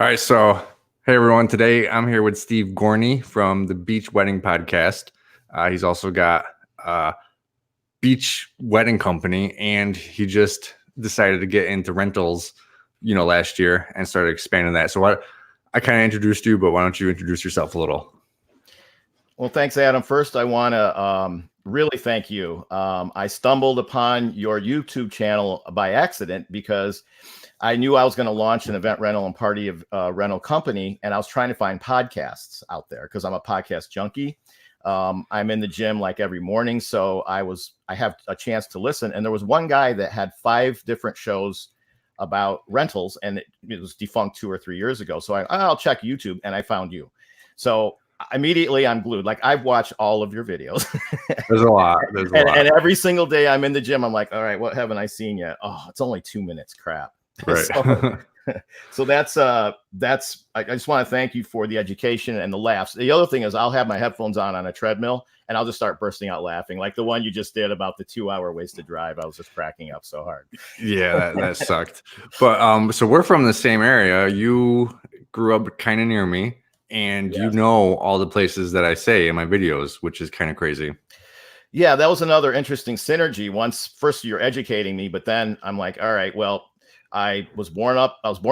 All right, so hey everyone. Today I'm here with Steve Gorney from the Beach Wedding Podcast. He's also got a beach wedding company, and he just decided to get into rentals, last year and started expanding that. So I kind of introduced you, but why don't you introduce yourself a little? Well, thanks, Adam. First, I want to really thank you. I stumbled upon your YouTube channel by accident because I knew I was going to launch an event rental and party rental company, and I was trying to find podcasts out there because I'm a podcast junkie. I'm in the gym like every morning, so I have a chance to listen. And there was one guy that had 5 different shows about rentals, and it was defunct 2 or 3 years ago. So I'll check YouTube, and I found you. So immediately I'm glued. Like, I've watched all of your videos. There's a lot. And every single day I'm in the gym, I'm like, all right, what haven't I seen yet? Oh, it's only 2 minutes. Crap. Right. So that's I just want to thank you for the education and the laughs. The other thing is I'll have my headphones on a treadmill and I'll just start bursting out laughing, like the one you just did about the 2-hour wasted drive. I was just cracking up so hard. Yeah, that sucked. But so we're from the same area. You grew up kind of near me, and you know all the places that I say in my videos, which is kind of crazy. Yeah, that was another interesting synergy. First you're educating me, but then I'm like, all right, well, I was born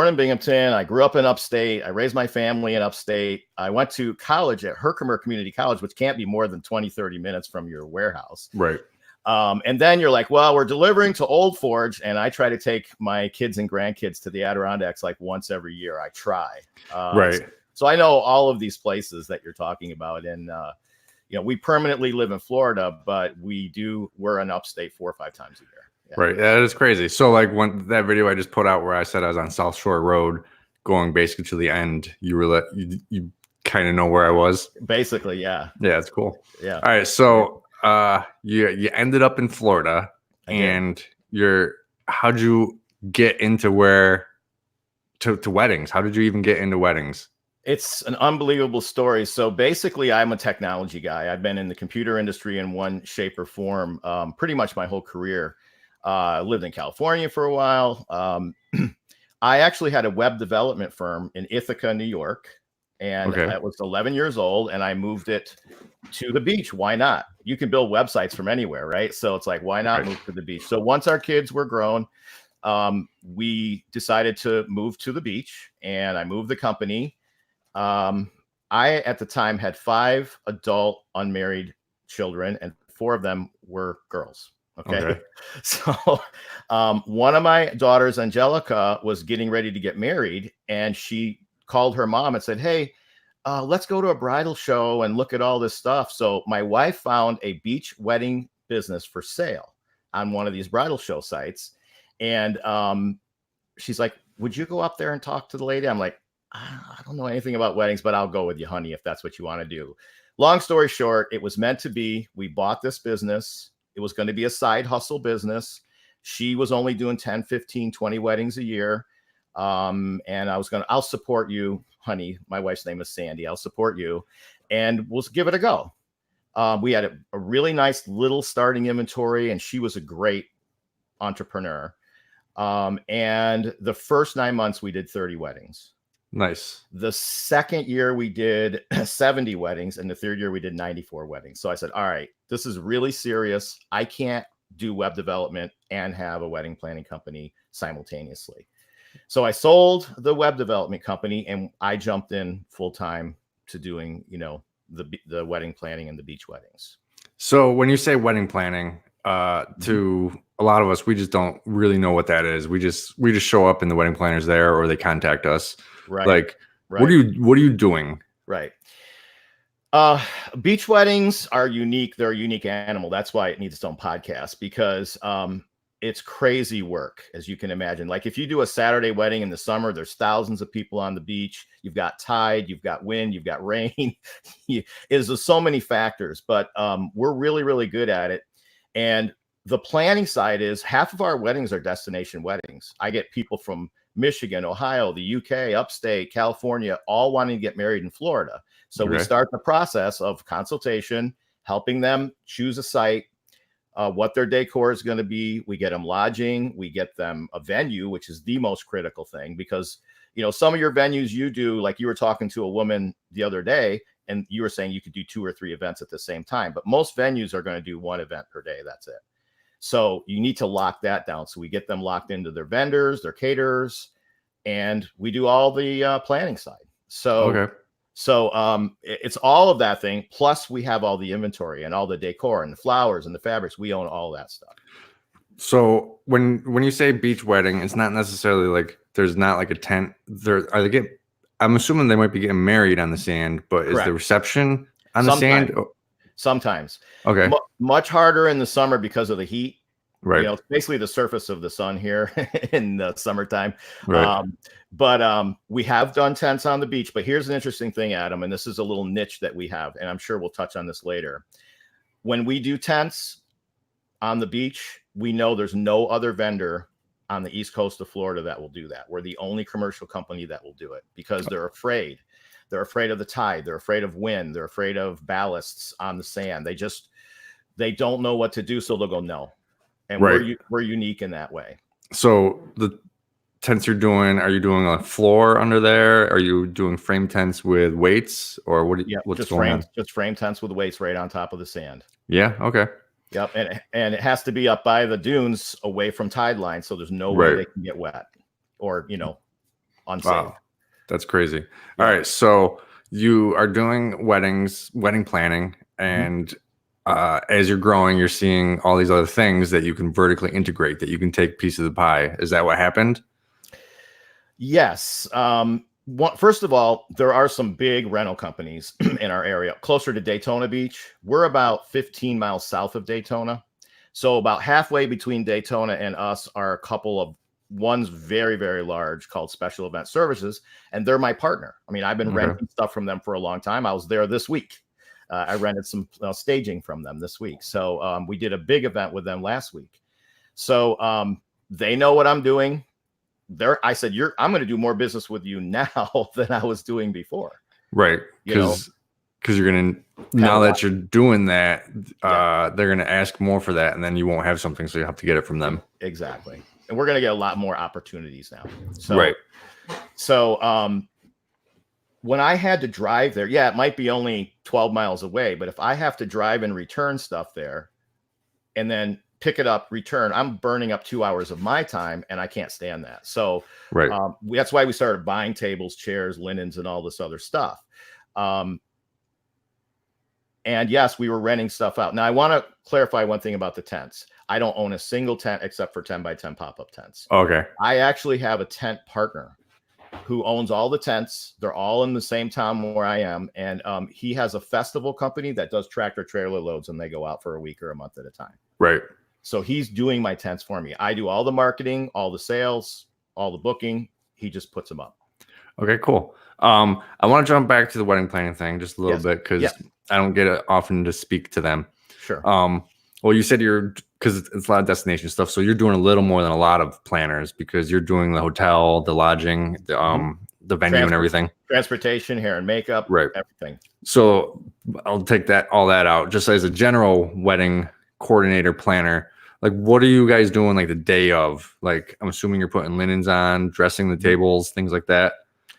in Binghamton. I grew up in upstate. I raised my family in upstate. I went to college at Herkimer Community College, which can't be more than 20, 30 minutes from your warehouse. Right. And then you're like, well, we're delivering to Old Forge. And I try to take my kids and grandkids to the Adirondacks like once every year. I try. Right. So I know all of these places that you're talking about. And, we permanently live in Florida, but we're in upstate 4 or 5 times a year. Yeah. Right. That is crazy. So like when that video I just put out where I said I was on South Shore Road going basically to the end, you kind of know where I was. Basically, yeah. Yeah, it's cool. Yeah. All right. So you ended up in Florida, and how'd you get into to weddings? How did you even get into weddings? It's an unbelievable story. So basically, I'm a technology guy. I've been in the computer industry in one shape or form pretty much my whole career. I lived in California for a while. I actually had a web development firm in Ithaca, New York, and I was 11 years old, and I moved it to the beach. Why not? You can build websites from anywhere, right? So it's like, why not move to the beach? So once our kids were grown, we decided to move to the beach, and I moved the company. I, at the time, had 5 adult unmarried children, and 4 of them were girls. Okay. So one of my daughters, Angelica, was getting ready to get married, and she called her mom and said, hey, let's go to a bridal show and look at all this stuff. So my wife found a beach wedding business for sale on one of these bridal show sites. And she's like, would you go up there and talk to the lady? I'm like, I don't know anything about weddings, but I'll go with you, honey, if that's what you want to do. Long story short, it was meant to be. We bought this business. It was going to be a side hustle business. She was only doing 10, 15, 20 weddings a year. And I'll support you, honey. My wife's name is Sandy. I'll support you, and we'll give it a go. We had a really nice little starting inventory, and she was a great entrepreneur. And the first 9 months we did 30 weddings. Nice. The second year we did 70 weddings, and the third year we did 94 weddings. So I said, all right, this is really serious. I can't do web development and have a wedding planning company simultaneously. So I sold the web development company, and I jumped in full time to doing, the wedding planning and the beach weddings. So when you say wedding planning, to a lot of us, we just don't really know what that is. We just show up and the wedding planner's there, or they contact us. Right. Like, what are you doing? Right. Beach weddings are unique. They're a unique animal. That's why it needs its own podcast, because it's crazy work, as you can imagine. Like, if you do a Saturday wedding in the summer, there's thousands of people on the beach. You've got tide, you've got wind, you've got rain. There's so many factors, but we're really, really good at it. And the planning side is half of our weddings are destination weddings. I get people from Michigan, Ohio, the UK, upstate, California, all wanting to get married in Florida. So we start the process of consultation, helping them choose a site, what their decor is going to be. We get them lodging. We get them a venue, which is the most critical thing, because, you know, some of your venues you do, like you were talking to a woman the other day, and you were saying you could do 2 or 3 events at the same time, but most venues are going to do 1 event per day. That's it. So you need to lock that down. So we get them locked into their vendors, their caterers, and we do all the planning side. So, Okay. It's all of that thing. Plus we have all the inventory and all the decor and the flowers and the fabrics. We own all that stuff. So when you say beach wedding, it's not necessarily like there's not like a tent. I'm assuming they might be getting married on the sand, but Correct. Is the reception on the sand? Sometimes. Okay. Much harder in the summer because of the heat. Right. You know, it's basically the surface of the sun here in the summertime. Right. But we have done tents on the beach. But here's an interesting thing, Adam, and this is a little niche that we have, and I'm sure we'll touch on this later. When we do tents on the beach, we know there's no other vendor on the east coast of Florida that will do that. We're the only commercial company that will do it because they're afraid. They're afraid of the tide. They're afraid of wind. They're afraid of ballasts on the sand. They don't know what to do, so they'll go no. And we're unique in that way. So the tents are you doing a floor under there? Are you doing frame tents with weights, or what's going on? Just frame tents with weights right on top of the sand. Yeah. Okay. Yep. And it has to be up by the dunes away from tide line. So there's no way they can get wet or, you know, unsafe. Wow. That's crazy. Yeah. All right. So you are doing wedding planning, and as you're growing, you're seeing all these other things that you can vertically integrate, that you can take piece of the pie. Is that what happened? Yes. First of all, there are some big rental companies in our area closer to Daytona Beach. We're about 15 miles south of Daytona. So about halfway between Daytona and us are a couple of one's very, very large called Special Event Services, and they're my partner. I mean, I've been renting stuff from them for a long time. I was there this week. I rented some staging from them this week. So we did a big event with them last week. So they know what I'm doing. I said, I'm going to do more business with you now than I was doing before. Right. Because you're going to, now that you're doing that, they're going to ask more for that, and then you won't have something. So you have to get it from them. Exactly. And we're going to get a lot more opportunities now. So, right. So, when I had to drive there, it might be only 12 miles away, but if I have to drive and return stuff there and then pick it up, return, I'm burning up 2 hours of my time, and I can't stand that. So that's why we started buying tables, chairs, linens, and all this other stuff. And yes, we were renting stuff out. Now, I want to clarify one thing about the tents. I don't own a single tent except for 10 by 10 pop-up tents. Okay. I actually have a tent partner who owns all the tents. They're all in the same town where I am. And he has a festival company that does tractor trailer loads, and they go out for a week or a month at a time. Right. So he's doing my tents for me. I do all the marketing, all the sales, all the booking. He just puts them up. Okay, cool. I want to jump back to the wedding planning thing just a little bit, because I don't get it often to speak to them. Sure. Well, you said because it's a lot of destination stuff, so you're doing a little more than a lot of planners, because you're doing the hotel, the lodging, the venue and everything. Transportation, hair and makeup, right? Everything. So I'll take all that out. Just as a general wedding coordinator planner, like, what are you guys doing like the day of? Like, I'm assuming you're putting linens on, dressing the tables, things like that.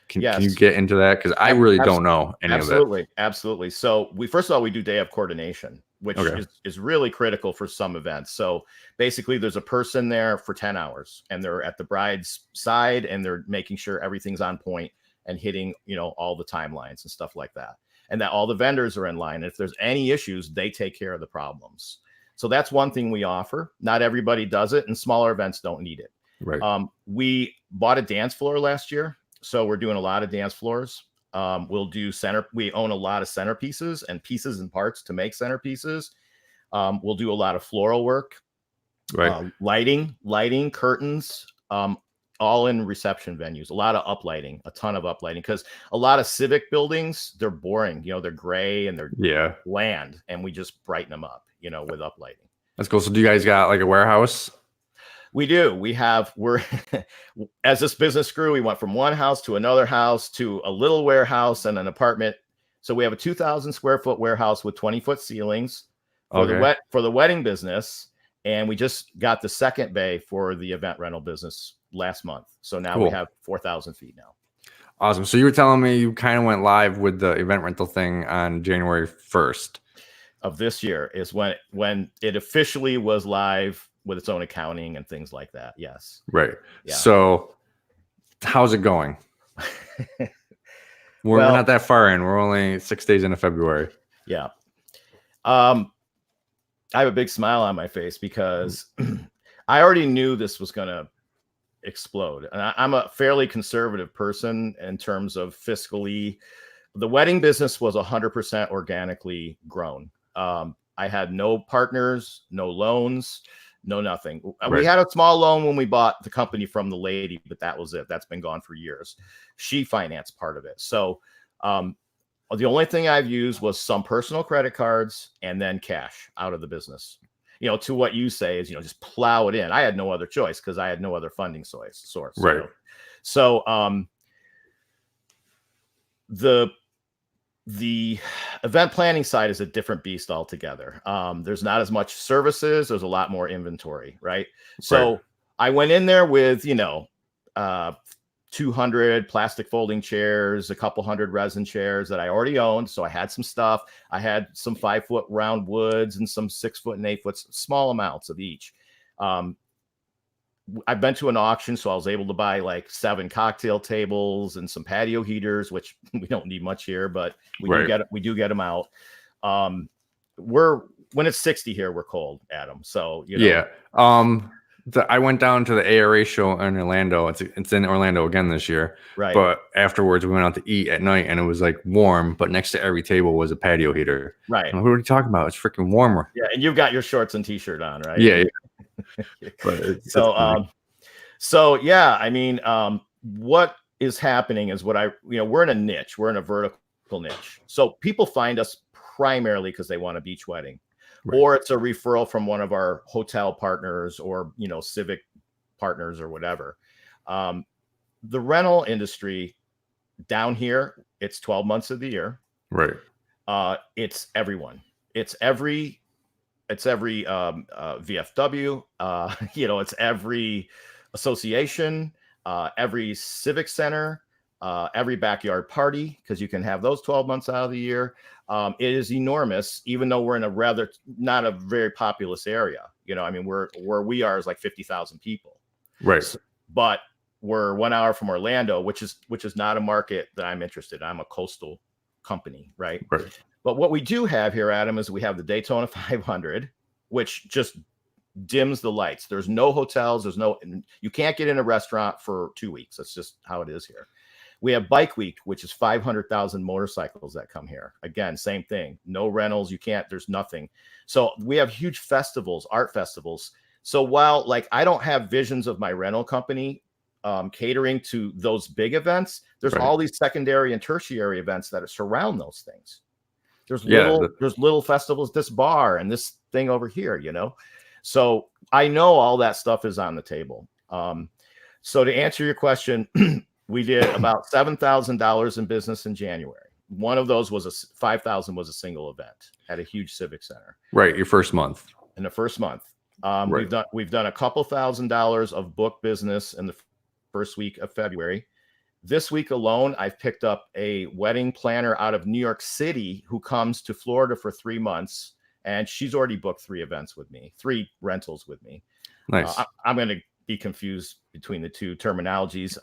Can you get into that? Because I really don't know any of that. Absolutely. So first of all, we do day of coordination, which is really critical for some events. So basically there's a person there for 10 hours, and they're at the bride's side, and they're making sure everything's on point and hitting, all the timelines and stuff like that. And that all the vendors are in line. And if there's any issues, they take care of the problems. So that's one thing we offer. Not everybody does it, and smaller events don't need it. Right. We bought a dance floor last year, so we're doing a lot of dance floors. We'll do we own a lot of centerpieces and pieces and parts to make centerpieces. We'll do a lot of floral work, right? Lighting, curtains, all in reception venues. A lot of uplighting, a ton of uplighting, because a lot of civic buildings, they're boring. They're gray and they're bland, and we just brighten them up, with uplighting. That's cool. So do you guys got like a warehouse? We do. We're as this business grew, we went from one house to another house to a little warehouse and an apartment. So we have a 2,000 square foot warehouse with 20-foot ceilings. for Okay. the wedding business, and we just got the second bay for the event rental business last month. So now we have 4,000 feet now. Awesome. So you were telling me you kind of went live with the event rental thing on January 1st of this year is when it officially was live with its own accounting and things like that. Yes. Right. Yeah. So how's it going? We're not that far in. We're only 6 days into February. Yeah. I have a big smile on my face because I already knew this was going to explode. And I'm a fairly conservative person in terms of fiscally. The wedding business was 100% organically grown. I had no partners, no loans, no nothing. Right. We had a small loan when we bought the company from the lady, but that was it. That's been gone for years. She financed part of it. So the only thing I've used was some personal credit cards and then cash out of the business. To what you say is, just plow it in. I had no other choice because I had no other funding source. Right. So the event planning side is a different beast altogether. There's not as much services. There's a lot more inventory, right? So I went in there with, 200 plastic folding chairs, a couple hundred resin chairs that I already owned. So I had some stuff. I had some 5-foot round woods and some 6-foot and 8-foot, small amounts of each. I've been to an auction, so I was able to buy like 7 cocktail tables and some patio heaters, which we don't need much here, but we do get them out. When it's 60 here, we're cold, Adam. So yeah. I went down to the ARA show in Orlando. It's in Orlando again this year. Right. But afterwards, we went out to eat at night, and it was like warm. But next to every table was a patio heater. Right. And what are you talking about? It's freaking warmer. Yeah, and you've got your shorts and t-shirt on, right? Yeah. So yeah, I mean, what is happening is we're in a niche. We're in a vertical niche. So people find us primarily because they want a beach wedding. Right. Or it's a referral from one of our hotel partners or, civic partners or whatever. The rental industry down here, it's 12 months of the year. Right. It's everyone. It's every VFW, it's every association, every civic center, every backyard party, because you can have those 12 months out of the year. It is enormous, even though we're in not a very populous area. Where we are is like 50,000 people. Right. But we're 1 hour from Orlando, which is not a market that I'm interested in. I'm a coastal company, right? Right. But what we do have here, Adam, is we have the Daytona 500, which just dims the lights. There's no hotels. You can't get in a restaurant for 2 weeks. That's just how it is here. We have Bike Week, which is 500,000 motorcycles that come here. Again, same thing. No rentals. There's nothing. So we have huge festivals, art festivals. So while I don't have visions of my rental company catering to those big events, there's all these secondary and tertiary events that surround those things. There's little festivals, this bar and this thing over here, So I know all that stuff is on the table. So to answer your question, we did about $7,000 in business in January. One of those was $5,000 was a single event at a huge civic center. Right, your first month. In the first month, we've done a couple $1,000s of book business in the first week of February. This week alone, I've picked up a wedding planner out of New York City who comes to Florida for 3 months, and she's already booked 3 events with me, 3 rentals with me. Nice. I'm going to be confused between the two terminologies.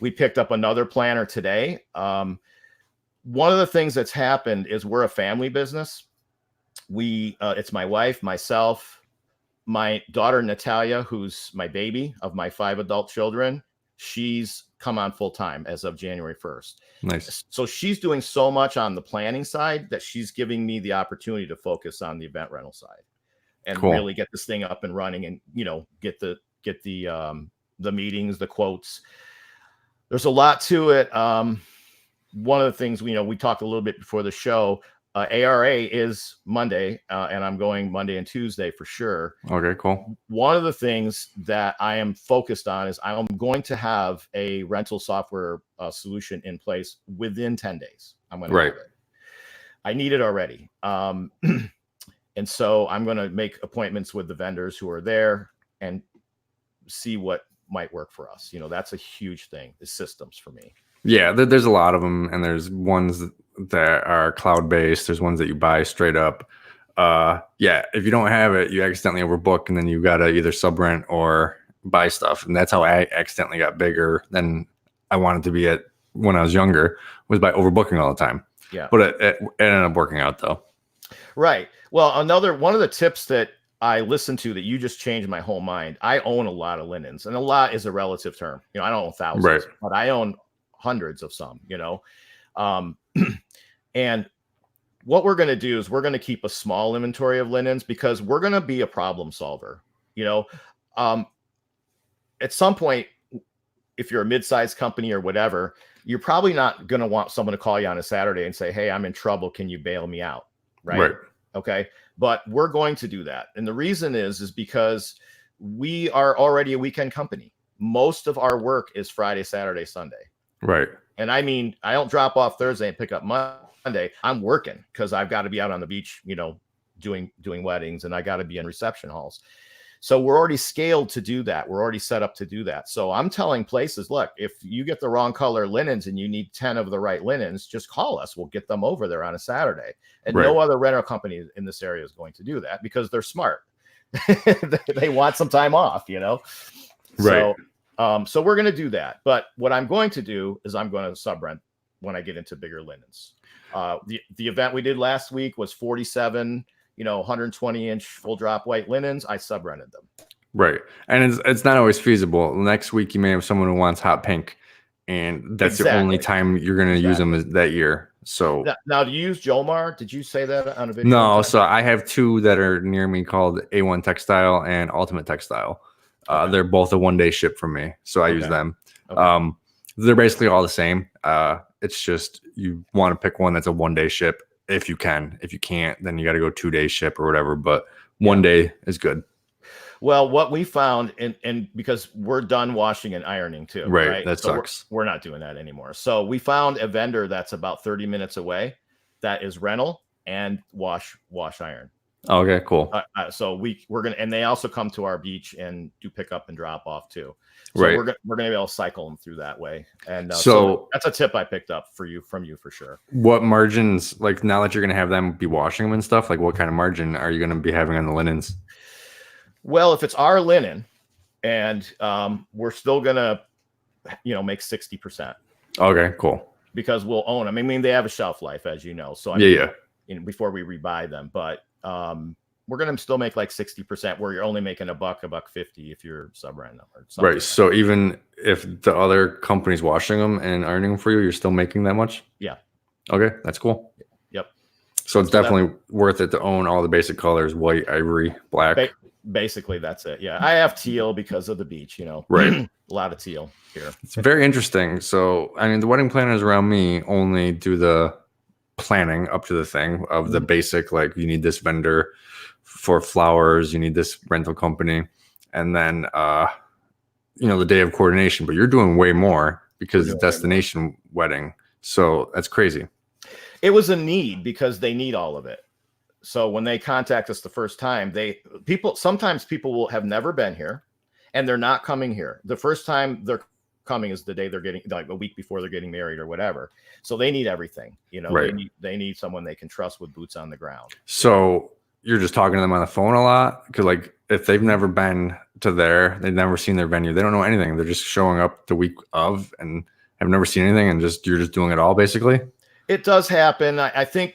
We picked up another planner today. One of the things that's happened is we're a family business. It's my wife, myself, my daughter, Natalia, who's my baby of my 5 adult children. She's come on full time as of January 1st. Nice. So she's doing so much on the planning side that she's giving me the opportunity to focus on the event rental side and really get this thing up and running and, get the meetings, the quotes. There's a lot to it. One of the things we talked a little bit before the show, ARA is Monday, and I'm going Monday and Tuesday for sure. Okay, cool. One of the things that I am focused on is I'm going to have a rental software solution in place within 10 days. I'm going to have it. I need it already. And so I'm going to make appointments with the vendors who are there and see what might work for us. That's a huge thing, is systems for me. Yeah, there's a lot of them, and there's ones that are cloud-based. There's ones that you buy straight up. Yeah, if you don't have it, you accidentally overbook, and then you got to either sub-rent or buy stuff. And that's how I accidentally got bigger than I wanted to be at when I was younger, was by overbooking all the time. Yeah. But it ended up working out, though. Right. Well, one of the tips that I listened to that you just changed my whole mind. I own a lot of linens, and a lot is a relative term. I don't own thousands, Right. but I own hundreds of some, and what we're going to do is we're going to keep a small inventory of linens, because we're going to be a problem solver. At some point, if you're a mid-sized company or whatever, you're probably not going to want someone to call you on a Saturday and say, hey, I'm in trouble. Can you bail me out? Right. Okay. But we're going to do that. And the reason is because we are already a weekend company. Most of our work is Friday, Saturday, Sunday. Right. And I mean, I don't drop off Thursday and pick up Monday. I'm working because I've got to be out on the beach, doing weddings, and I got to be in reception halls. So we're already scaled to do that. We're already set up to do that. So I'm telling places, look, if you get the wrong color linens and you need 10 of the right linens, just call us. We'll get them over there on a Saturday. And no other rental company in this area is going to do that, because they're smart. They want some time off, Right. So we're going to do that. But what I'm going to do is I'm going to sub-rent when I get into bigger linens. The event we did last week was 47 120-inch full drop white linens. I sub-rented them. Right. And it's not always feasible. Next week, you may have someone who wants hot pink, and that's the only time you're going to use them that year. So now, do you use Jomar? Did you say that on a video? No. So I have two that are near me called A1 Textile and Ultimate Textile. They're both a one-day ship for me, so I use them. Okay. They're basically all the same. It's just you want to pick one that's a one-day ship if you can. If you can't, then you got to go 2-day ship or whatever. But one day is good. Well, what we found, and because we're done washing and ironing too, right? That sucks. We're not doing that anymore. So we found a vendor that's about 30 minutes away that is rental and wash iron. Okay, cool. So we're gonna, and they also come to our beach and do pick up and drop off too. So right. we're gonna be able to cycle them through that way. And so that's a tip I picked up from you for sure. What margins, like now that you're gonna have them be washing them and stuff, like what kind of margin are you gonna be having on the linens? Well, if it's our linen, and we're still gonna, make 60%. Okay, cool. Because we'll own them. I mean, they have a shelf life, as you know. So before we rebuy them, but we're going to still make like 60%, where you're only making $1.50 if you're sub-renting them or something. Right. So even if the other company's washing them and ironing them for you, you're still making that much? Yeah. Okay, that's cool. Yep. So it's definitely worth it to own all the basic colors: white, ivory, black. Basically, that's it. Yeah. I have teal because of the beach, Right. A lot of teal here. It's very interesting. So, I mean, the wedding planners around me only do the planning up to the thing of the basic, like you need this vendor for flowers, you need this rental company, and then the day of coordination. But you're doing way more because it's destination wedding. So that's crazy. It was a need because they need all of it. So when they contact us the first time, sometimes people will have never been here and they're not coming here. The first time they're coming is the day they're getting, like a week before they're getting married or whatever. So they need everything, right. They need someone they can trust with boots on the ground. So you're just talking to them on the phone a lot? Because like if they've never been to they've never seen their venue, they don't know anything. They're just showing up the week of and have never seen anything, and you're just doing it all basically? It does happen. I think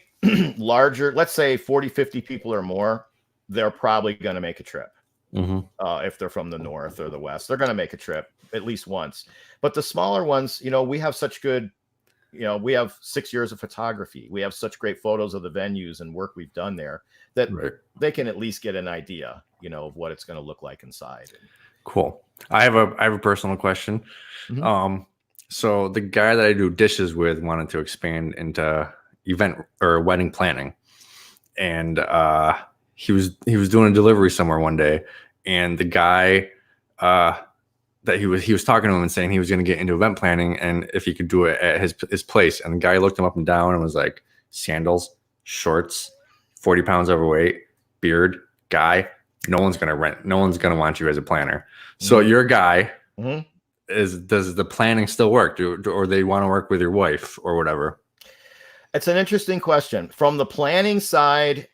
larger, let's say 40, 50 people or more, they're probably going to make a trip. If they're from the north or the west, they're going to make a trip at least once. But the smaller ones, we have such good, we have 6 years of photography. We have such great photos of the venues and work we've done there that they can at least get an idea, of what it's going to look like inside. Cool. I have a personal question. So the guy that I do dishes with wanted to expand into event or wedding planning, and he was doing a delivery somewhere one day, and the guy that he was talking to him and saying he was going to get into event planning and if he could do it at his place, and the guy looked him up and down and was like, sandals, shorts, 40 pounds overweight, beard guy, no one's going to want you as a planner. So your guy does the planning still work? Or they want to work with your wife or whatever? It's an interesting question. From the planning side,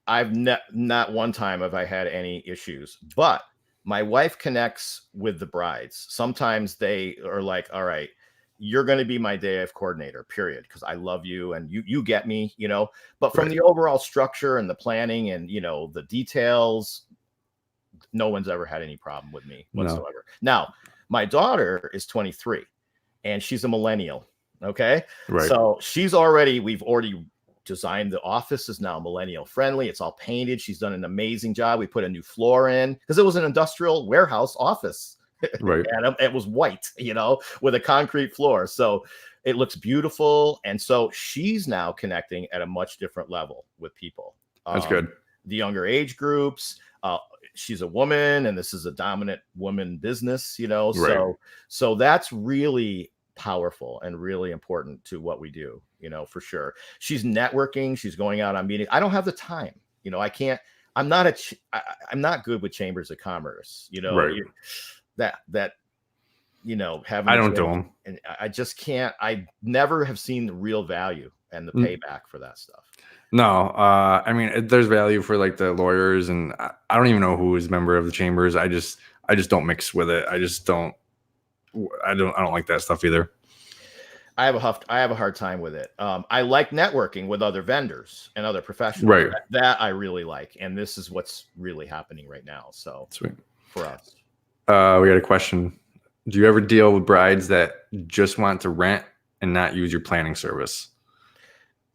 I've not one time have I had any issues, but my wife connects with the brides. Sometimes they are like, all right, you're going to be my day of coordinator, period. Because I love you and you get me, but from the overall structure and the planning and, the details, no one's ever had any problem with me whatsoever. Now, my daughter is 23 and she's a millennial. Okay. Right. So we've already designed. The office is now millennial friendly. It's all painted. She's done an amazing job. We put a new floor in because it was an industrial warehouse office. Right. And it was white, with a concrete floor. So it looks beautiful. And so she's now connecting at a much different level with people. That's good. The younger age groups. She's a woman and this is a dominant woman business, Right. So that's really powerful and really important to what we do, for sure. She's networking. She's going out on meetings. I don't have the time. I can't. I'm not good with chambers of commerce. Right. Having I don't do them, and I just can't. I never have seen the real value and the payback for that stuff. No, I mean, there's value for like the lawyers, and I don't even know who is a member of the chambers. I just don't mix with it. I don't like that stuff either. I have a hard time with it. I like networking with other vendors and other professionals. Right. That I really like, and this is what's really happening right now. So sweet for us. We got a question. Do you ever deal with brides that just want to rent and not use your planning service?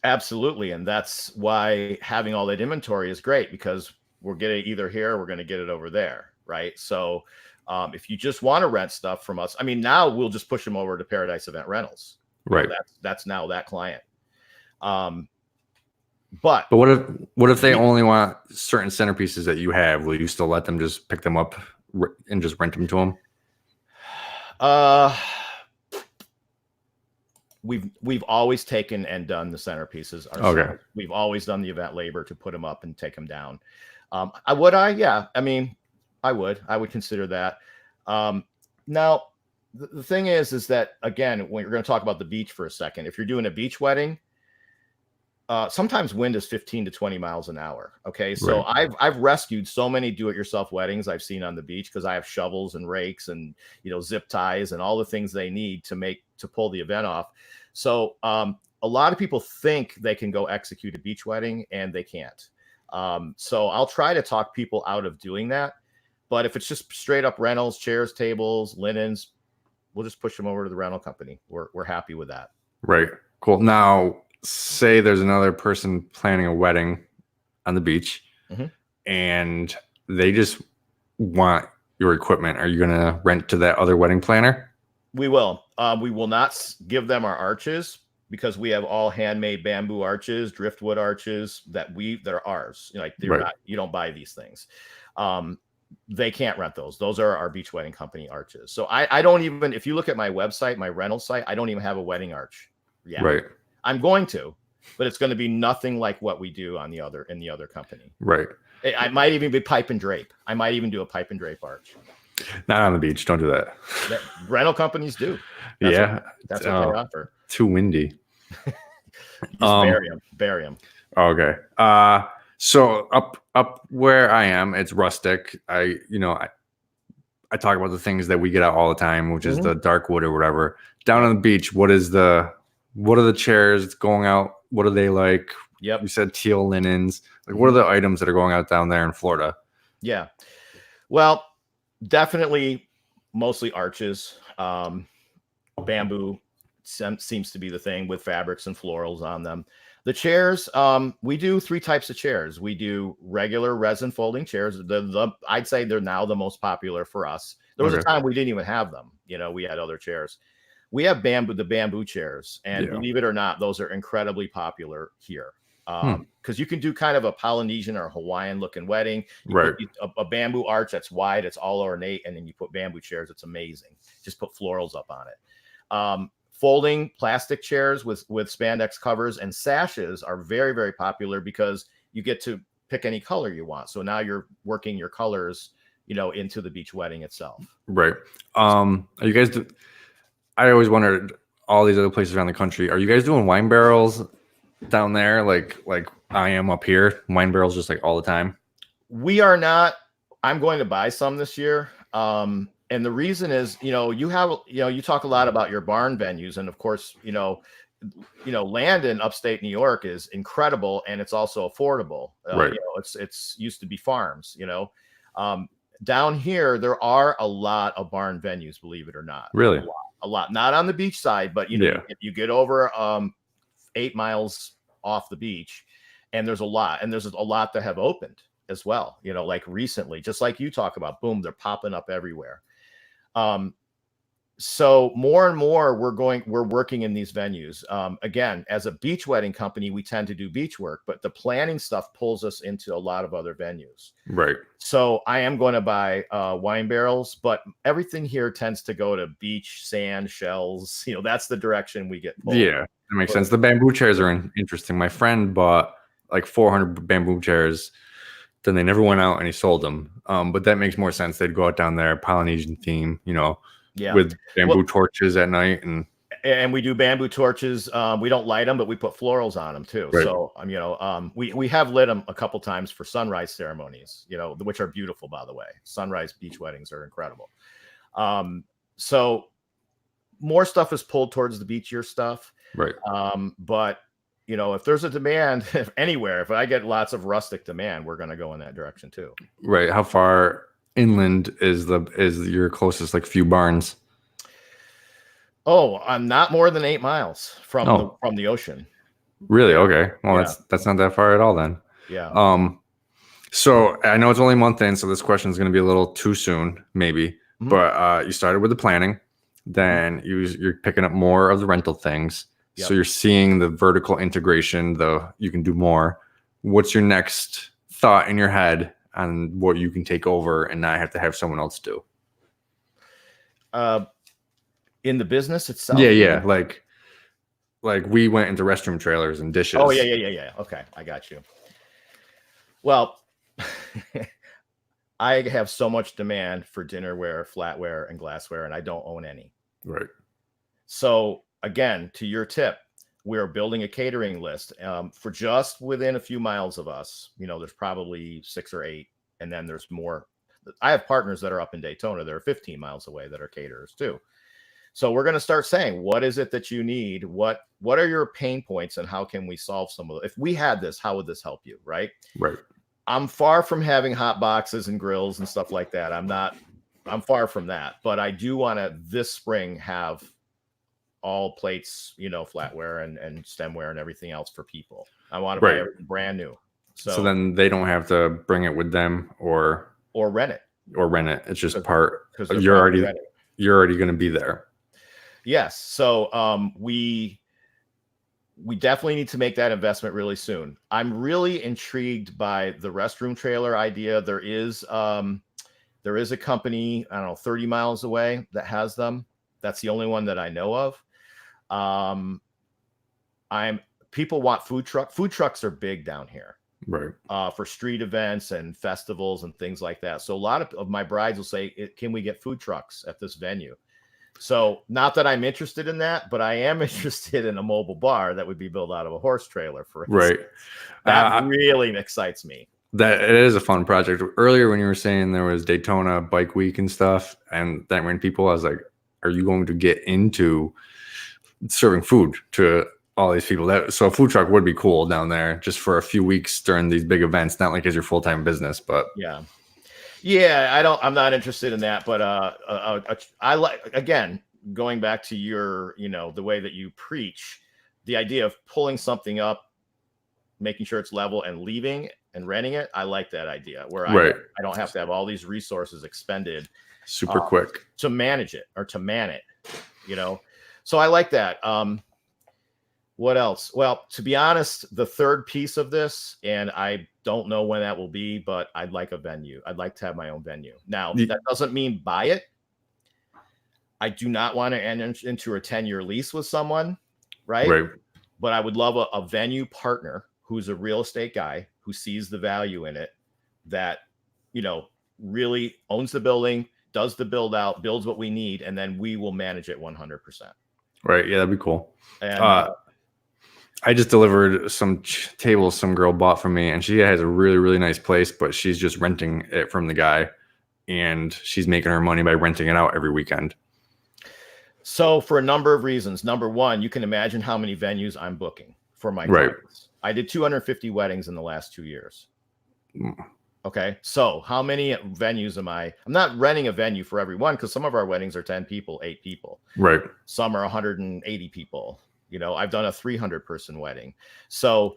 Absolutely. And that's why having all that inventory is great, because we're getting it either here or we're going to get it over there. Right. So if you just want to rent stuff from us, I mean, now we'll just push them over to Paradise Event Rentals. Right. That's now that client. But what if they only want certain centerpieces that you have? Will you still let them just pick them up and just rent them to them? We've always taken and done the centerpieces ourselves. Okay. We've always done the event labor to put them up and take them down. Yeah. I mean, I would consider that. Now, the thing is that, again, when we're going to talk about the beach for a second, if you're doing a beach wedding, sometimes wind is 15 to 20 miles an hour. Okay. So I've rescued so many do-it-yourself weddings I've seen on the beach because I have shovels and rakes and, zip ties and all the things they need to pull the event off. So a lot of people think they can go execute a beach wedding and they can't. So I'll try to talk people out of doing that. But if it's just straight up rentals, chairs, tables, linens, we'll just push them over to the rental company. We're happy with that. Right. Cool. Now, say there's another person planning a wedding on the beach and they just want your equipment. Are you going to rent to that other wedding planner? We will. We will not give them our arches because we have all handmade bamboo arches, driftwood arches that are ours. You don't buy these things. They can't rent those. Those are our beach wedding company arches. So I don't even, if you look at my website, my rental site, I don't even have a wedding arch. Yeah. Right. I'm going to, but it's going to be nothing like what we do in the other company. Right. I might even be pipe and drape. I might even do a pipe and drape arch. Not on the beach. Don't do that. Rental companies do. That's what they offer. Too windy. Barium. Okay. So up where I am, it's rustic. I talk about the things that we get out all the time, which is the dark wood or whatever. Down on the beach, what are the chairs going out? What are they like? Yep. You said teal linens. Like, what are the items that are going out down there in Florida? Yeah. Well, definitely mostly arches. Bamboo seems to be the thing with fabrics and florals on them. The chairs, we do 3 types of chairs. We do regular resin folding chairs. I'd say they're now the most popular for us. There was a time we didn't even have them. We had other chairs. We have the bamboo chairs, and believe it or not, those are incredibly popular here. Because you can do kind of a Polynesian or Hawaiian looking wedding. Right. A bamboo arch that's wide, it's all ornate, and then you put bamboo chairs. It's amazing. Just put florals up on it. Folding plastic chairs with spandex covers and sashes are very, very popular because you get to pick any color you want. So now you're working your colors, into the beach wedding itself. Right. Are you guys I always wondered, all these other places around the country, are you guys doing wine barrels down there like I am up here? Wine barrels just like all the time? We are not. I'm going to buy some this year. And the reason is, you talk a lot about your barn venues, and of course, land in upstate New York is incredible, and it's also affordable. Right. It's used to be farms. Down here, there are a lot of barn venues, believe it or not. Really? A lot. Not on the beach side, but you get over 8 miles off the beach, and there's a lot, that have opened as well. Like recently, just like you talk about, boom, they're popping up everywhere. So more and more we're working in these venues. Again, as a beach wedding company, we tend to do beach work, but the planning stuff pulls us into a lot of other venues. Right. So I am going to buy wine barrels, but everything here tends to go to beach, sand, shells. That's the direction we get pulled. Yeah, that makes sense. The bamboo chairs are interesting. My friend bought like 400 bamboo chairs. Then they never went out and he sold them. But that makes more sense. They'd go out down there, Polynesian theme, with bamboo torches at night. And we do bamboo torches. We don't light them, but we put florals on them too. Right. So, we have lit them a couple times for sunrise ceremonies, which are beautiful, by the way. Sunrise beach weddings are incredible. So more stuff is pulled towards the beachier stuff. Right. But if there's a demand anywhere, if I get lots of rustic demand, we're going to go in that direction too. Right. How far inland is your closest like few barns? Oh, I'm not more than 8 miles from the ocean. Really? Okay. Well, that's not that far at all then. Yeah. So I know it's only a month in, so this question is going to be a little too soon, maybe. Mm-hmm. But you started with the planning, then you're picking up more of the rental things. Yep. So you're seeing the vertical integration, though you can do more. What's your next thought in your head on what you can take over and not have to have someone else do? In the business itself? Yeah. Like we went into restroom trailers and dishes. Oh, yeah. Okay, I got you. Well, I have so much demand for dinnerware, flatware, and glassware, and I don't own any. Right. So again, to your tip, we're building a catering list for just within a few miles of us. There's probably 6 or 8, and then there's more. I have partners that are up in Daytona that are 15 miles away that are caterers too. So we're going to start saying, what is it that you need? What are your pain points, and how can we solve some of them? If we had this, how would this help you? Right. Right. I'm far from having hot boxes and grills and stuff like that. I'm far from that, but I do want to this spring have all plates, flatware and stemware and everything else for people. I want to buy everything brand new. So then they don't have to bring it with them or rent it. It's just part, because you're already going to be there. Yes. So we definitely need to make that investment really soon. I'm really intrigued by the restroom trailer idea. There is a company, I don't know, 30 miles away that has them. That's the only one that I know of. People want food truck. Food trucks are big down here, right? For street events and festivals and things like that. So a lot of my brides will say, "Can we get food trucks at this venue?" So not that I'm interested in that, but I am interested in a mobile bar that would be built out of a horse trailer, for instance. Right. That really excites me. That it is a fun project. Earlier, when you were saying there was Daytona Bike Week and stuff, and that ran people, I was like, are you going to get into serving food to all these people? So a food truck would be cool down there just for a few weeks during these big events, not like as your full-time business, but I'm not interested in that, but I like, again, going back to your, the way that you preach, the idea of pulling something up, making sure it's level and leaving and renting it. I like that idea where I don't have to have all these resources expended super quick to manage it or to man it, So I like that. What else? Well, to be honest, the third piece of this, and I don't know when that will be, but I'd like a venue. I'd like to have my own venue. Now, that doesn't mean buy it. I do not want to enter into a 10-year lease with someone, right? But I would love a venue partner who's a real estate guy who sees the value in it, that, really owns the building, does the build out, builds what we need, and then we will manage it 100%. Right. Yeah, that'd be cool. And I just delivered some tables some girl bought from me, and she has a really, really nice place, but she's just renting it from the guy, and she's making her money by renting it out every weekend. So for a number of reasons. Number one, you can imagine how many venues I'm booking for my clients. I did 250 weddings in the last 2 years. Okay. So how many venues am I? I'm not renting a venue for everyone, because some of our weddings are 10 people, 8 people. Right. Some are 180 people. I've done a 300 person wedding. So,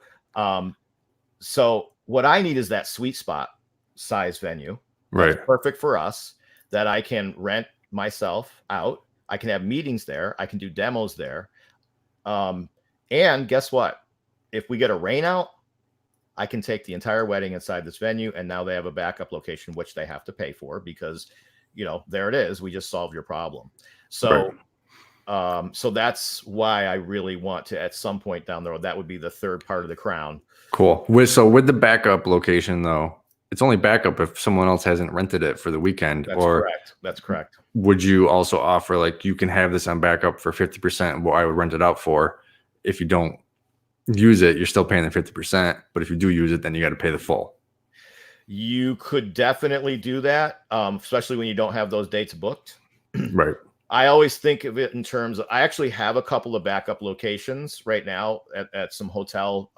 so what I need is that sweet spot size venue. That's perfect for us, that I can rent myself out. I can have meetings there. I can do demos there. And guess what? If we get a rain out, I can take the entire wedding inside this venue, and now they have a backup location, which they have to pay for, because, there it is. We just solved your problem. So, so that's why I really want to, at some point down the road, that would be the third part of the crown. Cool. So with the backup location, though, it's only backup if someone else hasn't rented it for the weekend. That's correct. That's correct. Would you also offer, like, you can have this on backup for 50% of what I would rent it out for? If you don't use it, you're still paying the 50%. But if you do use it, then you got to pay the full. You could definitely do that, especially when you don't have those dates booked. Right. I always think of it in terms of, I actually have a couple of backup locations right now at some hotel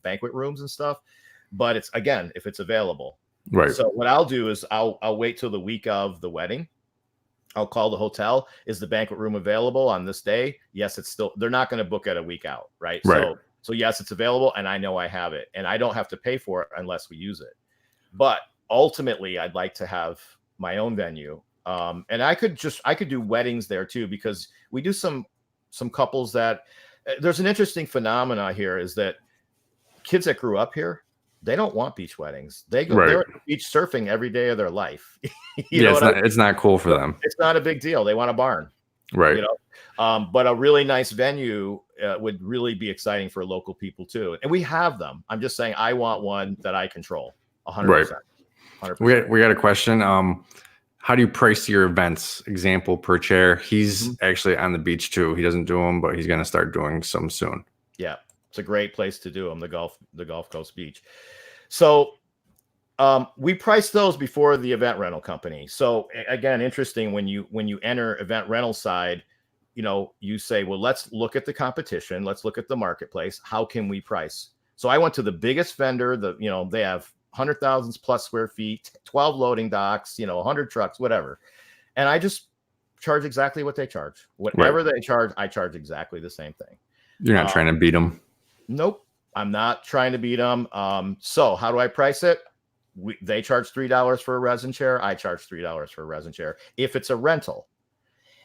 banquet rooms and stuff. But it's, again, if it's available. Right. So what I'll do is I'll wait till the week of the wedding. I'll call the hotel. Is the banquet room available on this day? Yes, it's still, they're not going to book it a week out. Right. So yes, it's available, and I know I have it, and I don't have to pay for it unless we use it. But ultimately, I'd like to have my own venue. And I could do weddings there too, because we do some couples that, there's an interesting phenomena here, is that kids that grew up here, they don't want beach weddings. They're at the beach surfing every day of their life. It's not cool for them. It's not a big deal. They want a barn. Right. But a really nice venue would really be exciting for local people too. And we have them. I'm just saying, I want one that I control 100%. Right. 100%. We got a question. How do you price your events? Example, per chair. He's actually on the beach too. He doesn't do them, but he's going to start doing some soon. Yeah. It's a great place to do them, the Gulf Coast Beach. So we price those before the event rental company. So again, interesting, when you enter event rental side, you say, well, let's look at the competition. Let's look at the marketplace. How can we price? So I went to the biggest vendor, they have 100,000 plus square feet, 12 loading docks, 100 trucks, whatever. And I just charge exactly what they charge. Whatever they charge, I charge exactly the same thing. You're not trying to beat them. Nope. I'm not trying to beat them. So how do I price it? They charge $3 for a resin chair. I charge $3 for a resin chair. If it's a rental,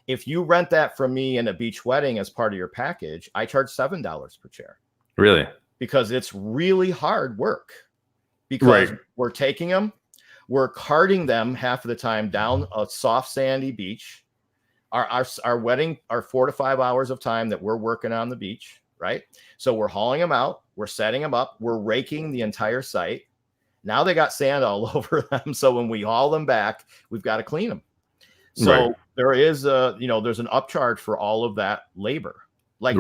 if you rent that from me in a beach wedding as part of your package, I charge $7 per chair. Really? Because it's really hard work. Because we're taking them, we're carting them half of the time down a soft sandy beach. Our wedding are 4 to 5 hours of time that we're working on the beach, right? So we're hauling them out, we're setting them up, we're raking the entire site. Now they got sand all over them. So when we haul them back, we've got to clean them. So there is there's an upcharge for all of that labor. Like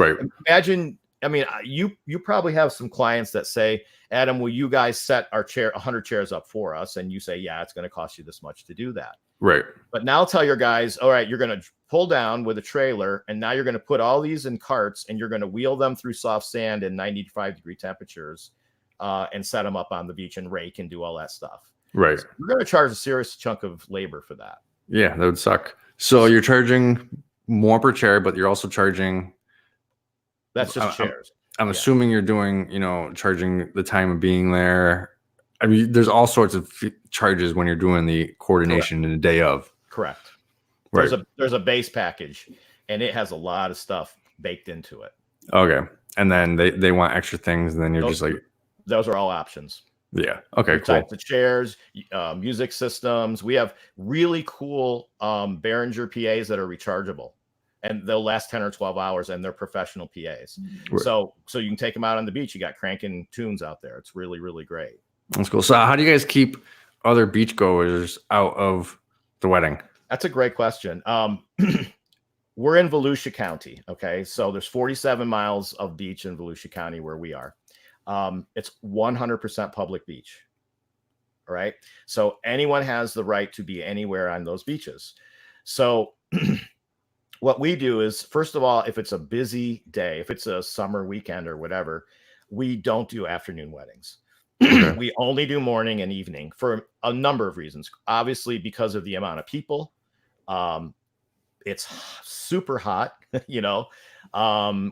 imagine, I mean, you probably have some clients that say, Adam, will you guys set our 100 chairs up for us? And you say, yeah, it's going to cost you this much to do that. Right. But now tell your guys, all right, you're going to pull down with a trailer, and now you're going to put all these in carts, and you're going to wheel them through soft sand in 95-degree temperatures and set them up on the beach and rake and do all that stuff. Right. So you're going to charge a serious chunk of labor for that. Yeah, that would suck. So you're charging more per chair, but you're also charging. That's just chairs. I'm assuming you're doing, charging the time of being there. I mean, there's all sorts of charges when you're doing the coordination in the day of. Correct. Right. There's a base package, and it has a lot of stuff baked into it. Okay. And then they want extra things, and then you're just like. Those are all options. Yeah. Okay, cool. Types of chairs, music systems. We have really cool Behringer PAs that are rechargeable, and they'll last 10 or 12 hours, and they're professional PAs. Right. So you can take them out on the beach. You got cranking tunes out there. It's really, really great. That's cool. So how do you guys keep other beachgoers out of the wedding? That's a great question. We're in Volusia County. Okay. So there's 47 miles of beach in Volusia County where we are. It's 100% public beach. All right. So anyone has the right to be anywhere on those beaches. So what we do is, first of all, if it's a busy day, if it's a summer weekend or whatever, we don't do afternoon weddings. Okay. We only do morning and evening for a number of reasons. Obviously, because of the amount of people. It's super hot, you know.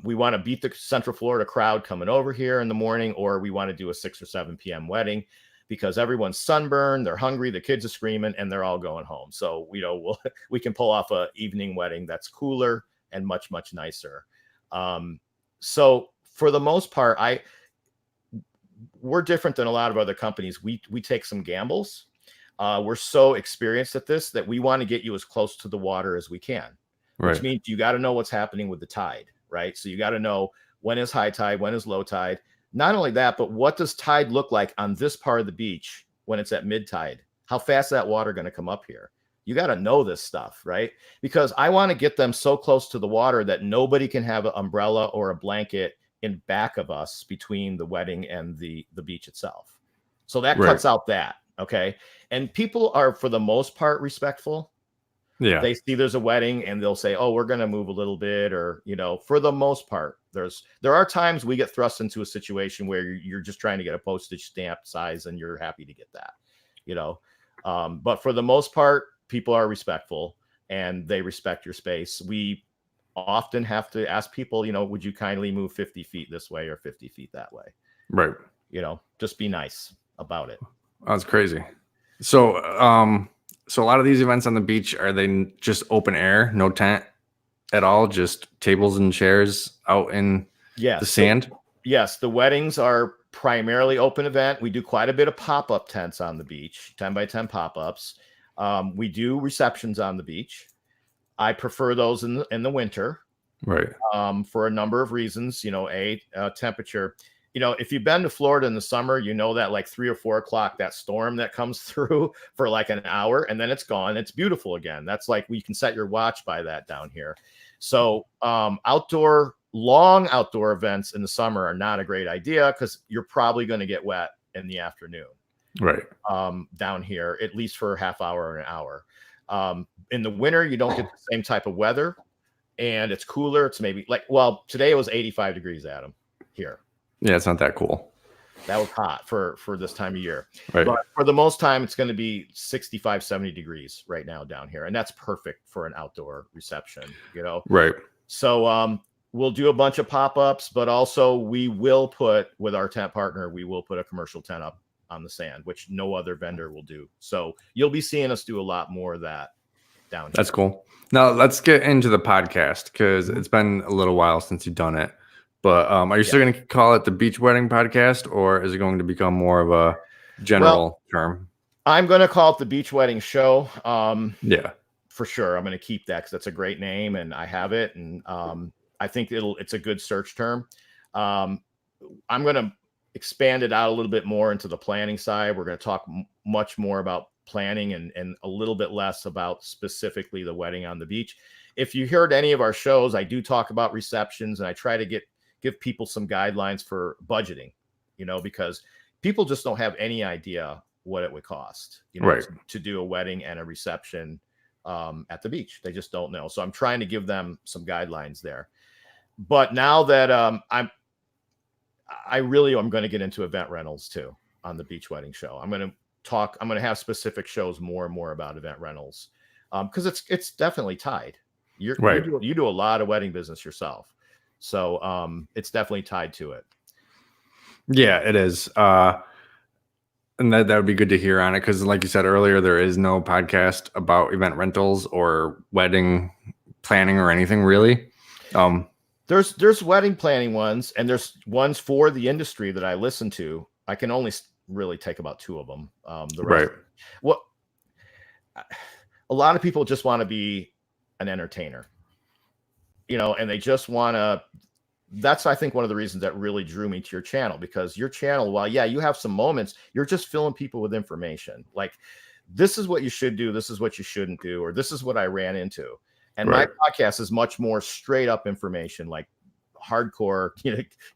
We want to beat the Central Florida crowd coming over here in the morning, or we want to do a 6 or 7 p.m. wedding because everyone's sunburned, they're hungry, the kids are screaming, and they're all going home. So, you know, we can pull off a evening wedding that's cooler and much, much nicer. So for the most part, we're different than a lot of other companies. We take some gambles. We're so experienced at this that we want to get you as close to the water as we can, which means you got to know what's happening with the tide, right? So you got to know when is high tide, when is low tide. Not only that, but what does tide look like on this part of the beach when it's at mid tide? How fast is that water going to come up here? You got to know this stuff, right? Because I want to get them so close to the water that nobody can have an umbrella or a blanket in back of us between the wedding and the beach itself. So that cuts out that. Okay. And people are, for the most part, respectful. Yeah. They see there's a wedding and they'll say, oh, we're going to move a little bit, or, you know, for the most part, there are times we get thrust into a situation where you're just trying to get a postage stamp size and you're happy to get that, you know. But for the most part, people are respectful and they respect your space. We often have to ask people, you know, would you kindly move 50 feet this way or 50 feet that way? Right. You know, just be nice about it. That's crazy. So, so a lot of these events on the beach, are they just open air, no tent at all, just tables and chairs out in the sand? Yes, the weddings are primarily open event. We do quite a bit of pop-up tents on the beach, 10 by 10 pop-ups. We do receptions on the beach. I prefer those in the winter, right? For a number of reasons. You know, temperature. You know, if you've been to Florida in the summer, you know that like 3 or 4 o'clock, that storm that comes through for like an hour and then it's gone. It's beautiful again. That's like, we can set your watch by that down here. So long outdoor events in the summer are not a great idea because you're probably going to get wet in the afternoon. Right. Down here, at least for a half hour or an hour. In the winter, you don't get the same type of weather and it's cooler. It's maybe like, well, today it was 85 degrees, Adam, here. Yeah, it's not that cool. That was hot for this time of year. Right. But for the most time, it's going to be 65, 70 degrees right now down here. And that's perfect for an outdoor reception, you know? Right. So we'll do a bunch of pop-ups, but also we will put, with our tent partner, we will put a commercial tent up on the sand, which no other vendor will do. So you'll be seeing us do a lot more of that down here. That's cool. Now let's get into the podcast because it's been a little while since you've done it. But are you still going to call it the Beach Wedding Podcast, or is it going to become more of a general term? I'm going to call it the Beach Wedding Show. Yeah, for sure. I'm going to keep that because that's a great name and I have it. And I think it's a good search term. I'm going to expand it out a little bit more into the planning side. We're going to talk much more about planning and a little bit less about specifically the wedding on the beach. If you heard any of our shows, I do talk about receptions and I try to give people some guidelines for budgeting, you know, because people just don't have any idea what it would cost, you know, to do a wedding and a reception at the beach. They just don't know. So I'm trying to give them some guidelines there. But now that I'm going to get into event rentals too on the Beach Wedding Show. I'm going to have specific shows more and more about event rentals because it's definitely tied. You do a lot of wedding business yourself. So it's definitely tied to it. Yeah, it is. And that would be good to hear on it. Because like you said earlier, there is no podcast about event rentals or wedding planning or anything really. There's wedding planning ones and there's ones for the industry that I listen to. I can only really take about 2 of them. The rest, a lot of people just want to be an entertainer. You know, and they just want to that's, I think, one of the reasons that really drew me to your channel, because your channel, while yeah, you have some moments, you're just filling people with information. Like, this is what you should do, this is what you shouldn't do, or this is what I ran into. And my podcast is much more straight up information, like hardcore,